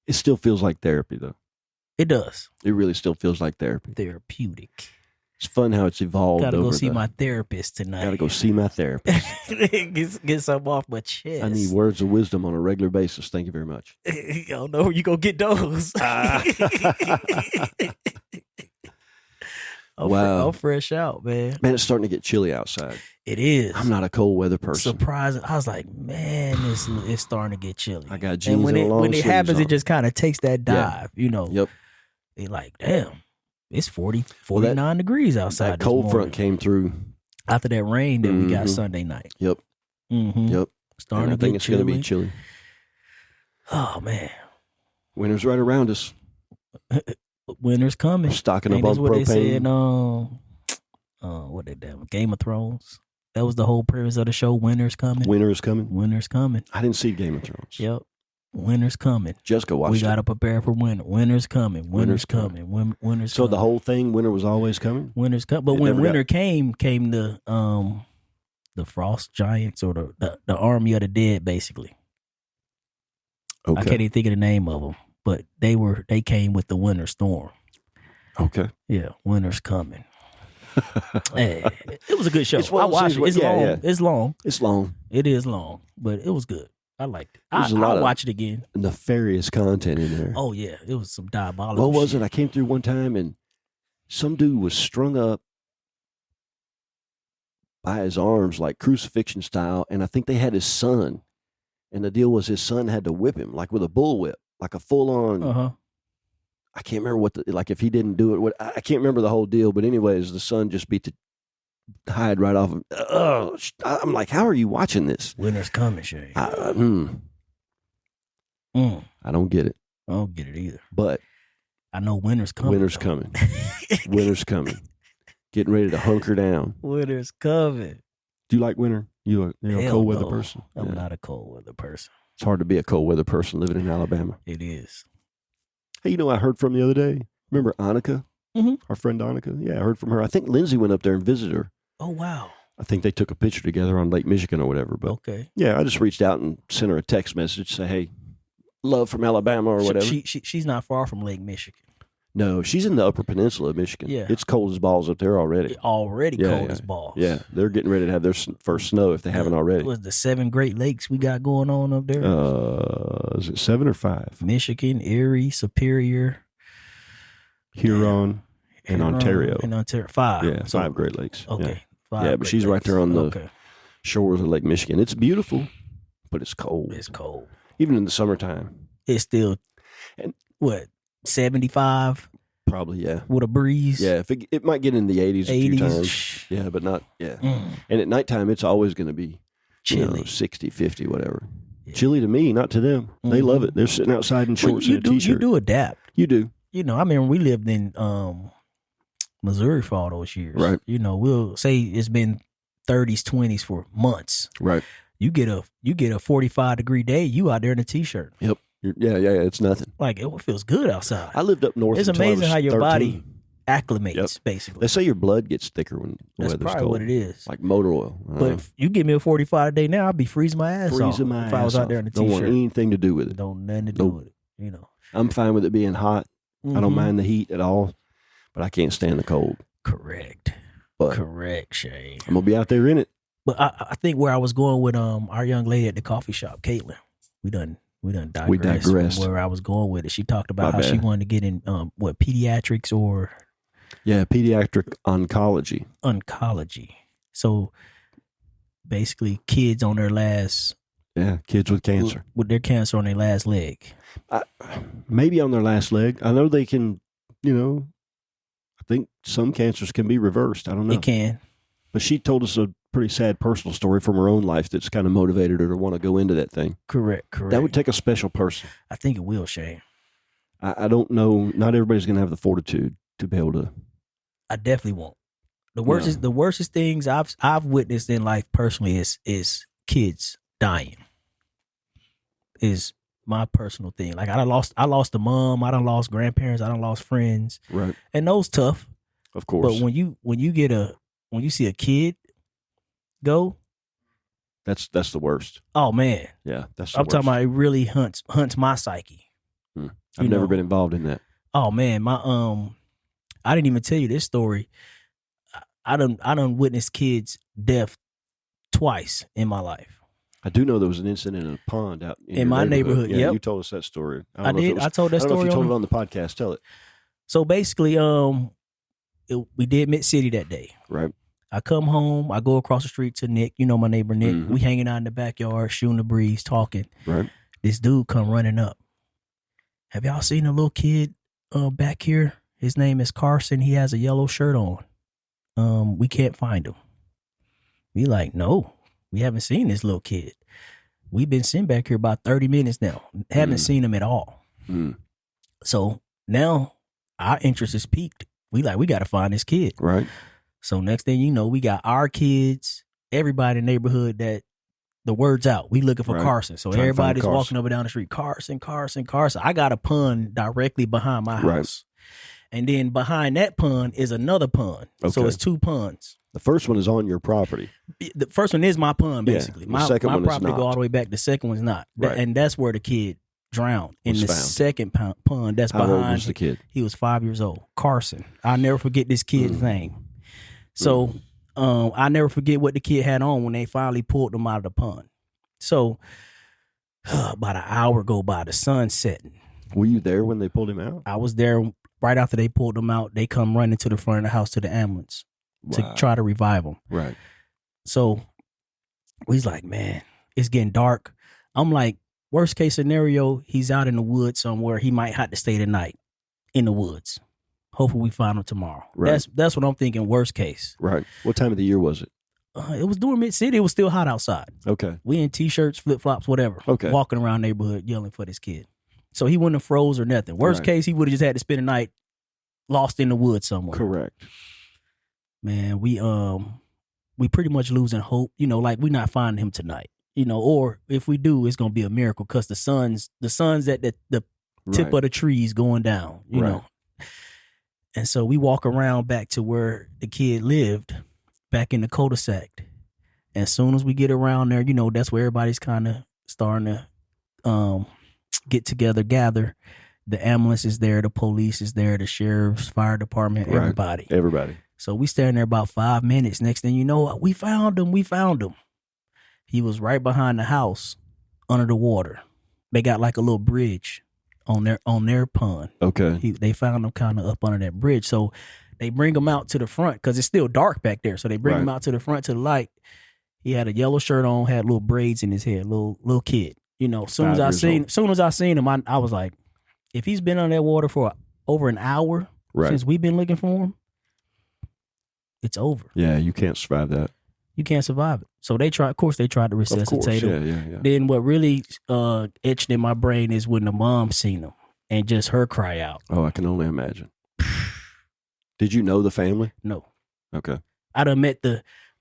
It still feels like therapy, though. It does. It really still feels like therapy. Therapeutic. It's fun how it's evolved. Gotta go see my therapist tonight. Gotta go see my therapist. get something off my chest. I need words of wisdom on a regular basis. Thank you very much. I don't know where you gonna get those. Wow. I'm fresh out, man. Man, it's starting to get chilly outside. It is. I'm not a cold weather person. Surprising. I was like, man, it's starting to get chilly. I got jeans and when it happens, on. it just kind of takes that dive, you know. Yep. They like, damn. It's 49 degrees outside. That cold front came through after that rain that we got Sunday night. Yep. Mm-hmm. Yep. Starting I think it's going to be chilly. Oh man, winter's right around us. Winter's coming. We're stocking up on propane. What they said? What they did? Game of Thrones. That was the whole premise of the show. Winter's coming. Winter is coming. Winter's coming. I didn't see Game of Thrones. Yep. Winter's coming. Jessica watched it. We got to prepare for winter. Winter's coming. Winter's coming. Winter's so coming. The whole thing, winter was always coming? Winter's coming. But when winter came the frost giants or the army of the dead, basically. Okay. I can't even think of the name of them, but they came with the winter storm. Okay. Yeah, winter's coming. Hey, it was a good show. I watched it. It's long. Yeah. It's long. It's long. It is long, but it was good. I liked it. I'll watch it again. Nefarious content in there. Oh yeah, it was some diabolical. What was it? I came through one time and some dude was strung up by his arms like crucifixion style, and I think they had his son, and the deal was his son had to whip him like with a bullwhip, like a full on. I can't remember if he didn't do it. I can't remember the whole deal, but anyways, the son just beat the hide right off him. I'm like, how are you watching this? Winter's coming, Shay. I don't get it. I don't get it either. But I know winter's coming. Winter's coming. Winter's coming. Getting ready to hunker down. Winter's coming. Do you like winter? You're a cold weather person? I'm not a cold weather person. It's hard to be a cold weather person living in Alabama. It is. Hey, I heard from the other day. Remember Annika? Mm-hmm. Our friend Annika? Yeah, I heard from her. I think Lindsay went up there and visited her. Oh, wow. I think they took a picture together on Lake Michigan or whatever. But okay. Yeah, I just reached out and sent her a text message, say, hey, love from Alabama or whatever. She's not far from Lake Michigan. No, she's in the upper peninsula of Michigan. Yeah. It's cold as balls up there already. Cold as balls. Yeah, they're getting ready to have their first snow if they haven't already. It was the 7 Great Lakes we got going on up there? Is it 7 or 5? Michigan, Erie, Superior, Huron, and Ontario. 5. Yeah, 5 Great Lakes. Okay. Yeah, 5 but she's right there on the shores of Lake Michigan. It's beautiful, but it's cold. It's cold. Even in the summertime. It's still, 75? Probably, yeah. With a breeze? Yeah, it might get in the 80s a few times. Yeah, but not, And at nighttime, it's always going to be chilly. 60, 50, whatever. Yeah. Chilly to me, not to them. Mm-hmm. They love it. They're sitting outside in shorts and a T-shirt. You do adapt. You do. I mean, we lived in Missouri for all those years. Right. We'll say it's been 30s, 20s for months. Right. You get a 45-degree day, you out there in a T-shirt. Yep. It's nothing. Like, it feels good outside. I lived up north. It's amazing how your body acclimates, basically. They say your blood gets thicker when the weather's cold. That's probably what it is. Like motor oil. But if you give me a 45 a day now, I'd be freezing my ass off if I was out there in a t-shirt. Don't want anything to do with it. Don't nothing to do with it. You know. I'm fine with it being hot. Mm-hmm. I don't mind the heat at all, but I can't stand the cold. Correct. But correct, Shane. I'm gonna be out there in it. But I think where I was going with our young lady at the coffee shop, Caitlin, we done digressed from where I was going with it. She talked about how she wanted to get in pediatrics or pediatric oncology. So basically, kids on their last kids with cancer with their cancer on their last leg. Maybe on their last leg. I know they can. I think some cancers can be reversed. I don't know. It can. But she told us a pretty sad personal story from her own life that's kind of motivated her to want to go into that thing. Correct. That would take a special person. I think it will, Shane. I don't know. Not everybody's going to have the fortitude to be able to. I definitely won't. The worstest things I've witnessed in life personally is kids dying. Is my personal thing. Like I lost a mom, I done lost grandparents, I done lost friends. Right. And those tough. Of course. But when you see a kid go, that's the worst. Oh man. Yeah, that's the I'm worst. talking about it really hunts my psyche. I've never been involved in that. Oh man, I didn't even tell you this story. I done witnessed kids' death twice in my life. I do know there was an incident in a pond out in my neighborhood. Yeah, you told us that story. I did. I told that story. I don't know if you told it on the podcast. Tell it. So basically, we did Mid City that day. Right. I come home. I go across the street to Nick. You know my neighbor Nick. Mm-hmm. We hanging out in the backyard, shooting the breeze, talking. Right. This dude come running up. Have y'all seen a little kid back here? His name is Carson. He has a yellow shirt on. We can't find him. We like, no, we haven't seen this little kid. We've been sitting back here about 30 minutes now. Haven't seen him at all. So now our interest is peaked. We got to find this kid. Right. So next thing you know, we got our kids, everybody in the neighborhood that the word's out. We looking for Carson. So everybody's walking up and down the street. Carson. I got a pond directly behind my house. Right. And then behind that pond is another pond. Okay. So it's two ponds. The first one is on your property. The first one is my pond, basically. The second one property is not. Go all the way back. The second one's not. Right. And that's where the kid drowned. In the second pond that's behind. How old was the kid? He was 5 years old. Carson. I'll never forget this kid's name. So I never forget what the kid had on when they finally pulled him out of the pond. So about an hour go by, the sun setting. Were you there when they pulled him out? I was there right after they pulled him out. They come running to the front of the house to the ambulance to try to revive him. Right. So he's like, man, it's getting dark. I'm like, worst case scenario, he's out in the woods somewhere. He might have to stay the night in the woods. Hopefully we find him tomorrow. Right. That's what I'm thinking, worst case. Right. What time of the year was it? It was during Mid-City. It was still hot outside. Okay. We in T-shirts, flip-flops, whatever. Okay. Walking around neighborhood yelling for this kid. So he wouldn't have froze or nothing. Worst case, he would have just had to spend the night lost in the woods somewhere. Correct. Man, we pretty much losing hope. Like we're not finding him tonight. Or if we do, it's gonna be a miracle because the sun's at the tip of the trees going down. You know. And so we walk around back to where the kid lived, back in the cul-de-sac. And as soon as we get around there, that's where everybody's kind of starting to get together, gather. The ambulance is there, the police is there, the sheriff's, fire department, everybody. Everybody. So we standing there about 5 minutes. Next thing you know, we found him. He was right behind the house, under the water. They got like a little bridge on their pond. Okay. They found him kind of up under that bridge. So they bring him out to the front because it's still dark back there. So they bring him out to the front to the light. He had a yellow shirt on, had little braids in his hair, little kid. As soon as I seen him, I was like, if he's been under that water for over an hour since we've been looking for him, it's over. Yeah, you can't survive that. You can't survive it. So they tried to resuscitate him. Yeah. Then what really etched in my brain is when the mom seen him and just her cry out. Oh, I can only imagine. Did you know the family? No. Okay. I done met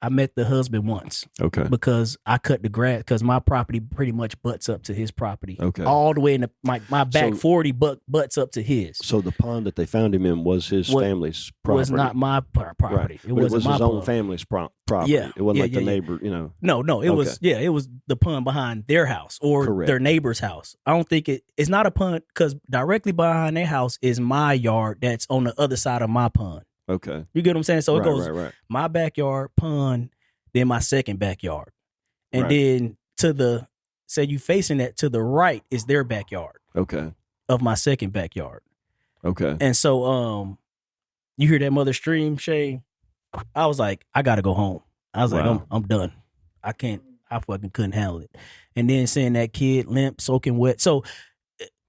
I met the husband once. Okay. Because I cut the grass because my property pretty much butts up to his property. Okay. All the way in my back 40 butts up to his. So the pond that they found him in was his family's property. Was not my property. Right. It was his own family's property. Yeah. It wasn't the neighbor, No, it was it was the pond behind their house or their neighbor's house. I don't think it's not a pond because directly behind their house is my yard that's on the other side of my pond. Okay. You get what I'm saying? So it goes my backyard, pond, then my second backyard. And then say you facing that to the right is their backyard. Okay. Of my second backyard. Okay. And so you hear that mother stream, Shay? I was like, I gotta go home. I was like, I'm done. I fucking couldn't handle it. And then seeing that kid limp, soaking wet. So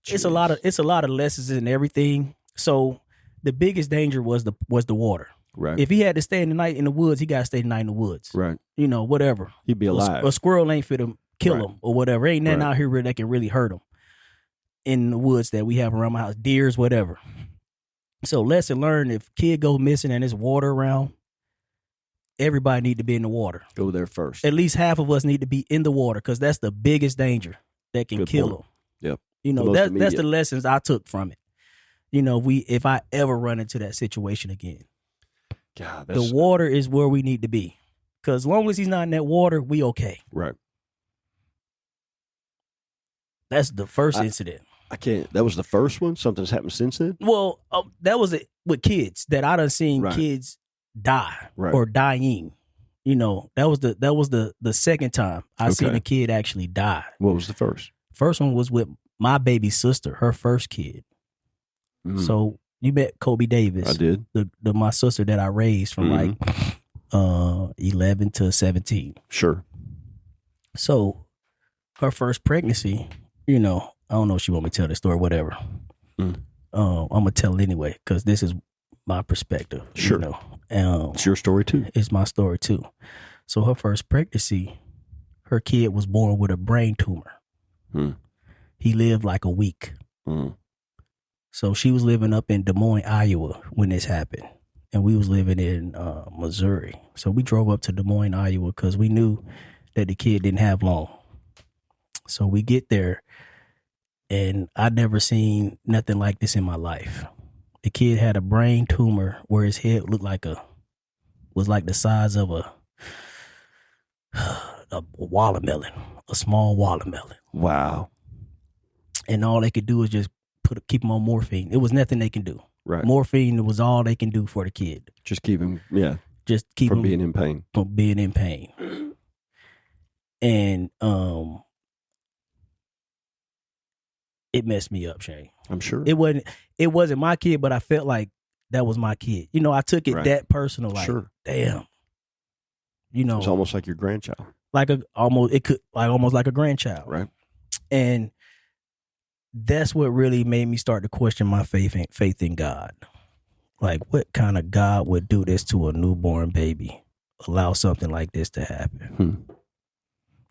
it's a lot of lessons in everything. So the biggest danger was the water. Right. If he had to stay in the night in the woods, he got to stay the night in the woods. Right. Whatever. He'd be alive. A squirrel ain't fit to kill him or whatever. Ain't nothing out here that can really hurt him in the woods that we have around my house. Deers, whatever. So lesson learned, if kid goes missing and there's water around, everybody need to be in the water. Go there first. At least half of us need to be in the water because that's the biggest danger that can kill them. Yep. That's the lessons I took from it. If I ever run into that situation again. God, the water is where we need to be. Because as long as he's not in that water, we okay. Right. That's the first incident. I can't. That was the first one? Something's happened since then? Well, that was it with kids that I done seen kids die or dying. That was the second time I seen a kid actually die. What was the first? First one was with my baby sister, her first kid. So you met Kobe Davis. I did. My sister that I raised from 11 to 17. Sure. So her first pregnancy, I don't know if she want me to tell the story, whatever. I'm gonna tell it anyway because this is my perspective. Sure. It's your story too. It's my story too. So her first pregnancy, her kid was born with a brain tumor. He lived like a week. So she was living up in Des Moines, Iowa when this happened. And we was living in Missouri. So we drove up to Des Moines, Iowa because we knew that the kid didn't have long. So we get there and I'd never seen nothing like this in my life. The kid had a brain tumor where his head was like the size of a watermelon, a small watermelon. Wow. And all they could do was just keep him on morphine. It was nothing they can do. Right. Morphine was all they can do for the kid. Just keep him, Just keep him being in pain. From being in pain. And it messed me up, Shane. I'm sure. It wasn't my kid, but I felt like that was my kid. I took it that personal, like, damn. It's almost like your grandchild. Almost like a grandchild. Right. And that's what really made me start to question my faith in God. Like, what kind of God would do this to a newborn baby? Allow something like this to happen.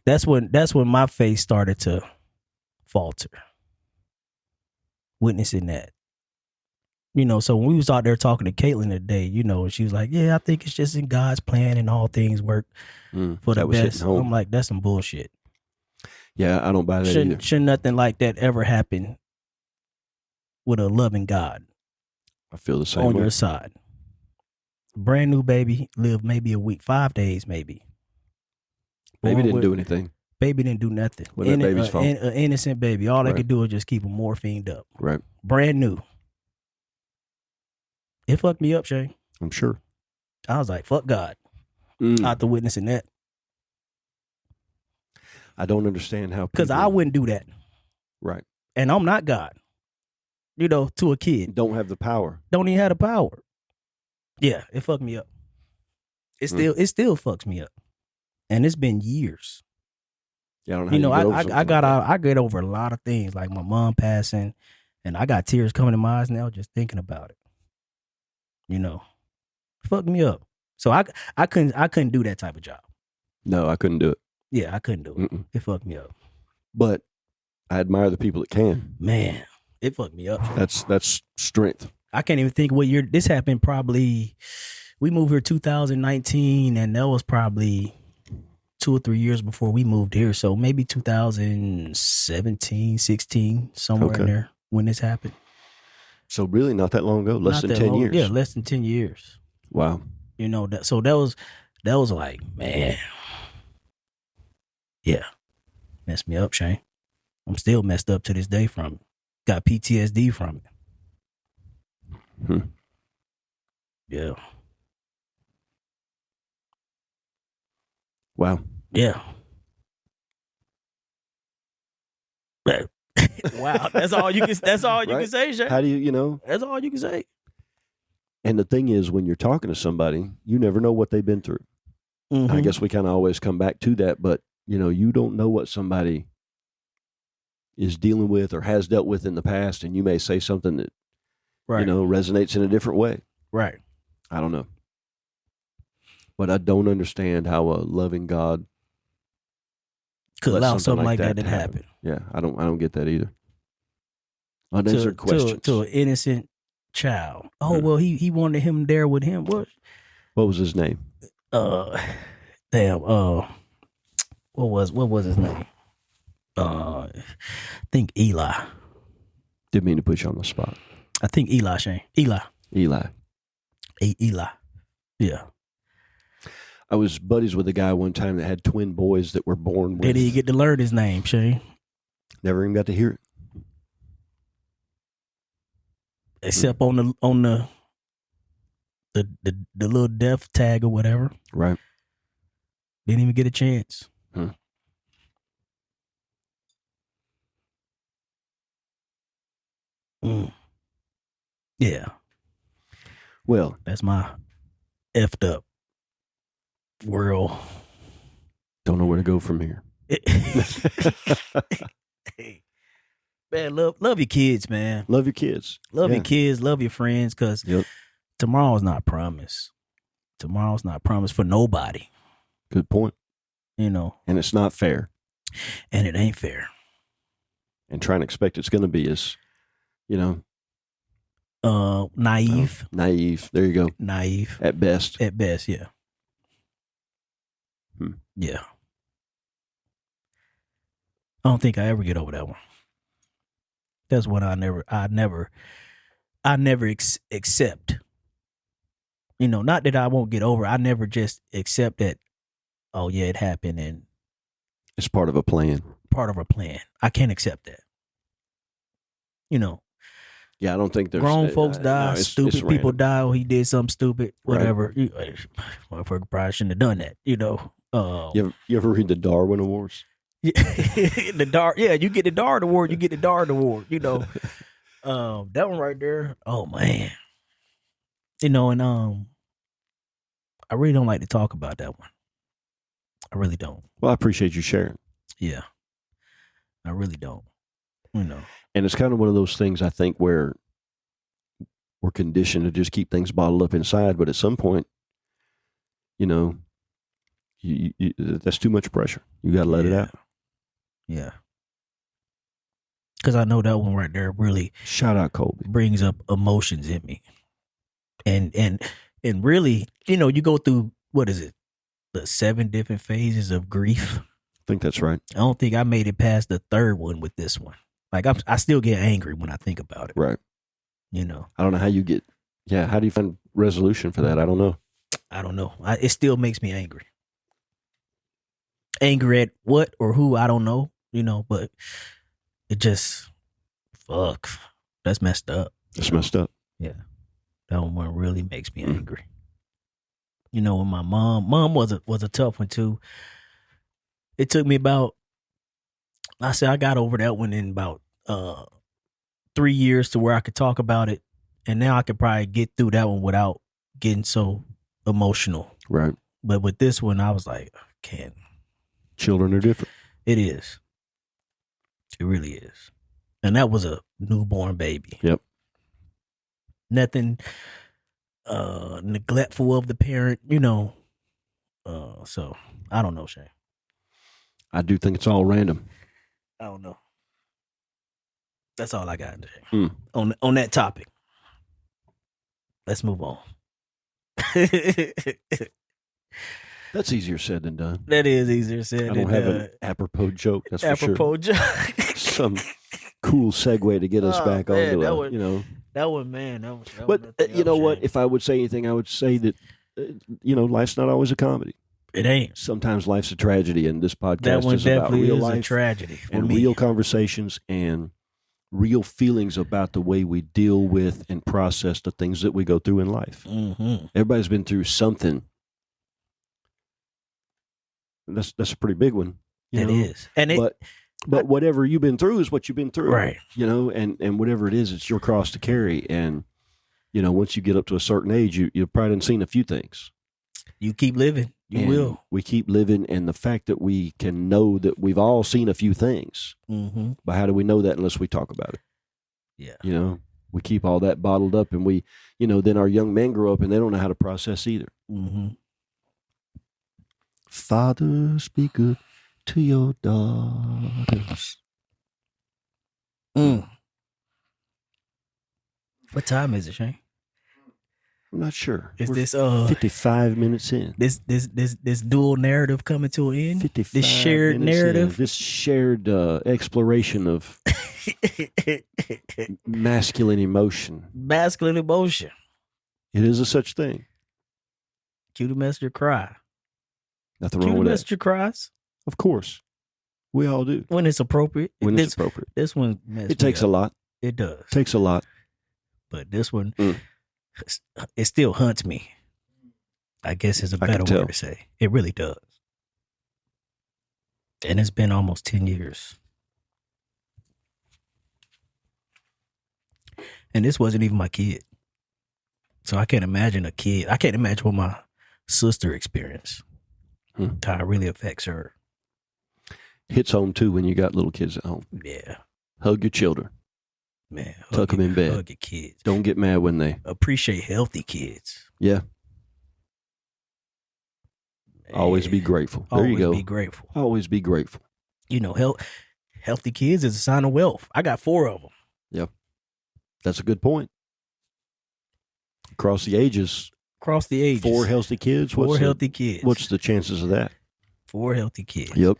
That's when my faith started to falter. Witnessing that. So when we was out there talking to Caitlin today, she was like, yeah, I think it's just in God's plan and all things work for the best. I'm like, that's some bullshit. Yeah, I don't buy that either. Should nothing like that ever happen with a loving God. I feel the same on way. Your side. Brand new baby, lived maybe a week, 5 days maybe. Baby didn't do anything. Baby didn't do nothing. Wasn't that baby's fault? An innocent baby. All they could do is just keep him morphined up. Right. Brand new. It fucked me up, Shay. I'm sure. I was like, fuck God. After witnessing that. I don't understand how because I wouldn't do that. Right. And I'm not God. To a kid. Don't have the power. Don't even have the power. Yeah, it fucked me up. It still fucks me up. And it's been years. Yeah, I don't know I get over a lot of things, like my mom passing, and I got tears coming in my eyes now just thinking about it. It fucked me up. So I couldn't do that type of job. No, I couldn't do it. Yeah, I couldn't do it. It fucked me up. But I admire the people that can. Man, it fucked me up. That's strength. I can't even think what year this happened. Probably We moved here 2019, and that was probably 2 or 3 years before we moved here. So maybe 2017, 16, somewhere in there when this happened. So really not that long ago, less than 10 years. Yeah, less than 10 years. Wow. You know, that was like, man. Yeah. Messed me up, Shane. I'm still messed up to this day from it. Got PTSD from it. Yeah. Wow. Yeah. Wow. That's all you can say, Shane. How do you That's all you can say. And the thing is, when you're talking to somebody, you never know what they've been through. Mm-hmm. I guess we kind of always come back to that, but you don't know what somebody is dealing with or has dealt with in the past, and you may say something that resonates in a different way. Right. I don't know. But I don't understand how a loving God could allow something like that to happen. Yeah, I don't get that either. Unanswered questions to an innocent child. Oh, well, he wanted him there with him. What was his name? Damn. What was his name? I think Eli. Didn't mean to put you on the spot. I think Eli, Shane. Eli. Yeah. I was buddies with a guy one time that had twin boys that were born with. Did he get to learn his name, Shane? Never even got to hear it. Except on the little death tag or whatever. Right. Didn't even get a chance. Yeah. Well, that's my effed up world. Don't know where to go from here. Man, love your kids, man. Love your kids. Love your kids. Love your friends, because tomorrow's not promised. Tomorrow's not promised for nobody. Good point. And it's not fair. And it ain't fair. And trying to expect it's going to be is, naive. Naive. There you go. Naive. At best. At best, yeah. Yeah. I don't think I ever get over that one. That's what I never accept. Not that I won't get over. I never just accept that, oh yeah, it happened and it's part of a plan. Part of a plan. I can't accept that. Yeah, I don't think there's grown folks die, stupid people die, or he did something stupid, whatever. Right. Motherfucker probably shouldn't have done that. You ever read the Darwin Awards? You get the Darwin Award. You get the Darwin Award. That one right there. Oh man, and I really don't like to talk about that one. I really don't. Well, I appreciate you sharing. Yeah, I really don't. And it's kind of one of those things, I think, where we're conditioned to just keep things bottled up inside. But at some point, that's too much pressure. You got to let it out. Yeah. Because I know that one right there really shout out Colby brings up emotions in me, and really, you go through, what is it, the 7 different phases of grief. I think that's right. I don't think I made it past the 3rd one with this one. Like I still get angry when I think about it. Right. I don't know how you get. Yeah. How do you find resolution for that? I don't know. It still makes me angry. Angry at what or who, I don't know. But it just, fuck, that's messed up. It's messed up. Yeah. That one really makes me angry. When my mom was a tough one too. It took me about, I got over that one in about 3 years to where I could talk about it. And now I could probably get through that one without getting so emotional. Right. But with this one, I was like, I can't. Children are different. It is. It really is. And that was a newborn baby. Yep. Nothing neglectful of the parent, so I don't know, Shane. I do think it's all random. I don't know. That's all I got today. On that topic. Let's move on. That's easier said than done. That is easier said than done. I don't have an apropos joke, that's for sure. Apropos joke. Some cool segue to get us back onto it, That one, man. That but you know what? If I would say anything, I would say that, life's not always a comedy. It ain't. Sometimes life's a tragedy, and this podcast is about real life, a tragedy and real conversations and real feelings about the way we deal with and process the things that we go through in life. Mm-hmm. Everybody's been through something. That's a pretty big one. It is, and but whatever you've been through is what you've been through, right? And whatever it is, it's your cross to carry. And once you get up to a certain age, you've probably done seen a few things. You keep living. You will. We keep living, and the fact that we can know that we've all seen a few things. Mm-hmm. But how do we know that unless we talk about it? Yeah. We keep all that bottled up, and we, then our young men grow up and they don't know how to process either. Mm-hmm. Fathers, be good to your daughters. What time is it, Shane? I'm not sure. Is We're this 55 minutes in? This dual narrative coming to an end? 55 this shared narrative? This shared exploration of masculine emotion. Masculine emotion. It is a such thing. Cue the messenger cry. Nothing wrong with that. Cue the messenger cries. Of course. We all do. When it's appropriate. It's appropriate. This one it takes a lot. It does. It takes a lot. But this one, it still hunts me. I guess is a better word to say. It really does. And it's been almost 10 years. And this wasn't even my kid. So I can't imagine a kid. I can't imagine what my sister experienced. How it really affects her. Hits home too when you got little kids at home. Yeah. Hug your children. Man. Tuck them in bed. Hug your kids. Don't get mad when they... Appreciate healthy kids. Yeah. Man. Always be grateful. There you go. Always be grateful. Always be grateful. Healthy kids is a sign of wealth. I got 4 of them. Yep. That's a good point. Across the ages. 4 healthy kids. 4 healthy kids. What's the chances of that? 4 healthy kids. Yep.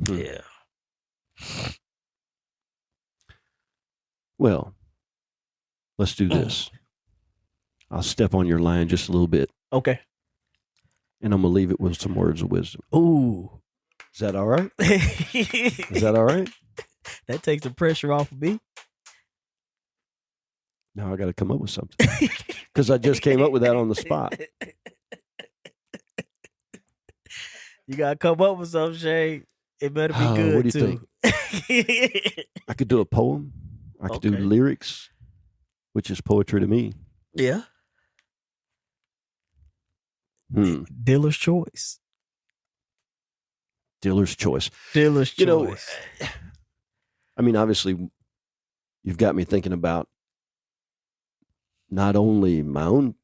Yeah. Well, let's do this. I'll step on your line just a little bit. Okay. And I'm going to leave it with some words of wisdom. Ooh. Is that all right? Is that all right? That takes the pressure off of me. Now I got to come up with something. Because I just came up with that on the spot. You got to come up with something, Shane. It better be good, what do you think? I could do a poem. I could do lyrics, which is poetry to me. Yeah. Dealer's choice. Dealer's choice. Dealer's choice. I mean, obviously, you've got me thinking about not only my own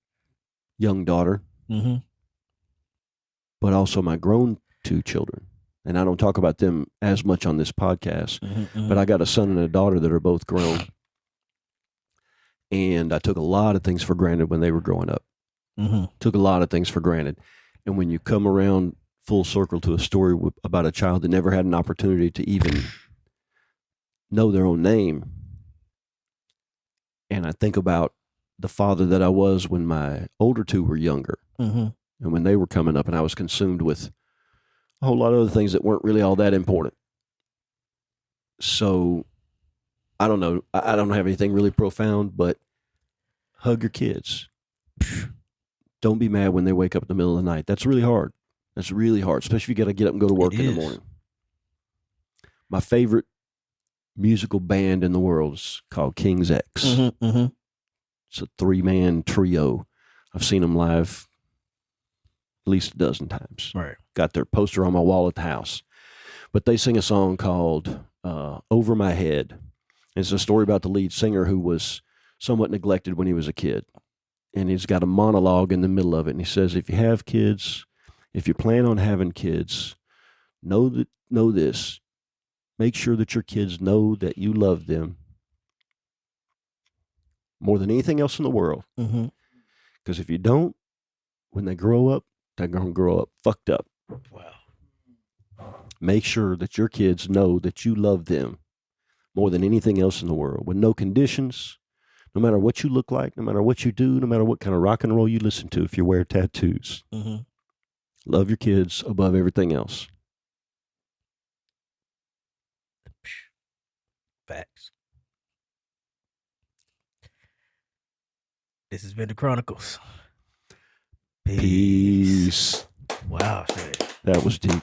young daughter, but also my grown 2 children. And I don't talk about them as much on this podcast, but I got a son and a daughter that are both grown. And I took a lot of things for granted when they were growing up. Took a lot of things for granted. And when you come around full circle to a story about a child that never had an opportunity to even know their own name, and I think about the father that I was when my older 2 were younger, and when they were coming up, and I was consumed with a whole lot of other things that weren't really all that important. So, I don't know. I don't have anything really profound, but hug your kids. Don't be mad when they wake up in the middle of the night. That's really hard. That's really hard, especially if you got to get up and go to work in the morning. My favorite musical band in the world is called King's X. It's a 3-man trio. I've seen them live at least a dozen times. Right. Got their poster on my wall at the house. But they sing a song called Over My Head. It's a story about the lead singer who was somewhat neglected when he was a kid. And he's got a monologue in the middle of it. And he says, if you have kids, if you plan on having kids, know this. Make sure that your kids know that you love them more than anything else in the world. Because if you don't, when they grow up, they're going to grow up fucked up. Wow. Make sure that your kids know that you love them more than anything else in the world, with no conditions, no matter what you look like, no matter what you do, no matter what kind of rock and roll you listen to, if you wear tattoos. Love your kids above everything else. Facts. This has been the Chronicles. Peace. Wow, shit. That was deep.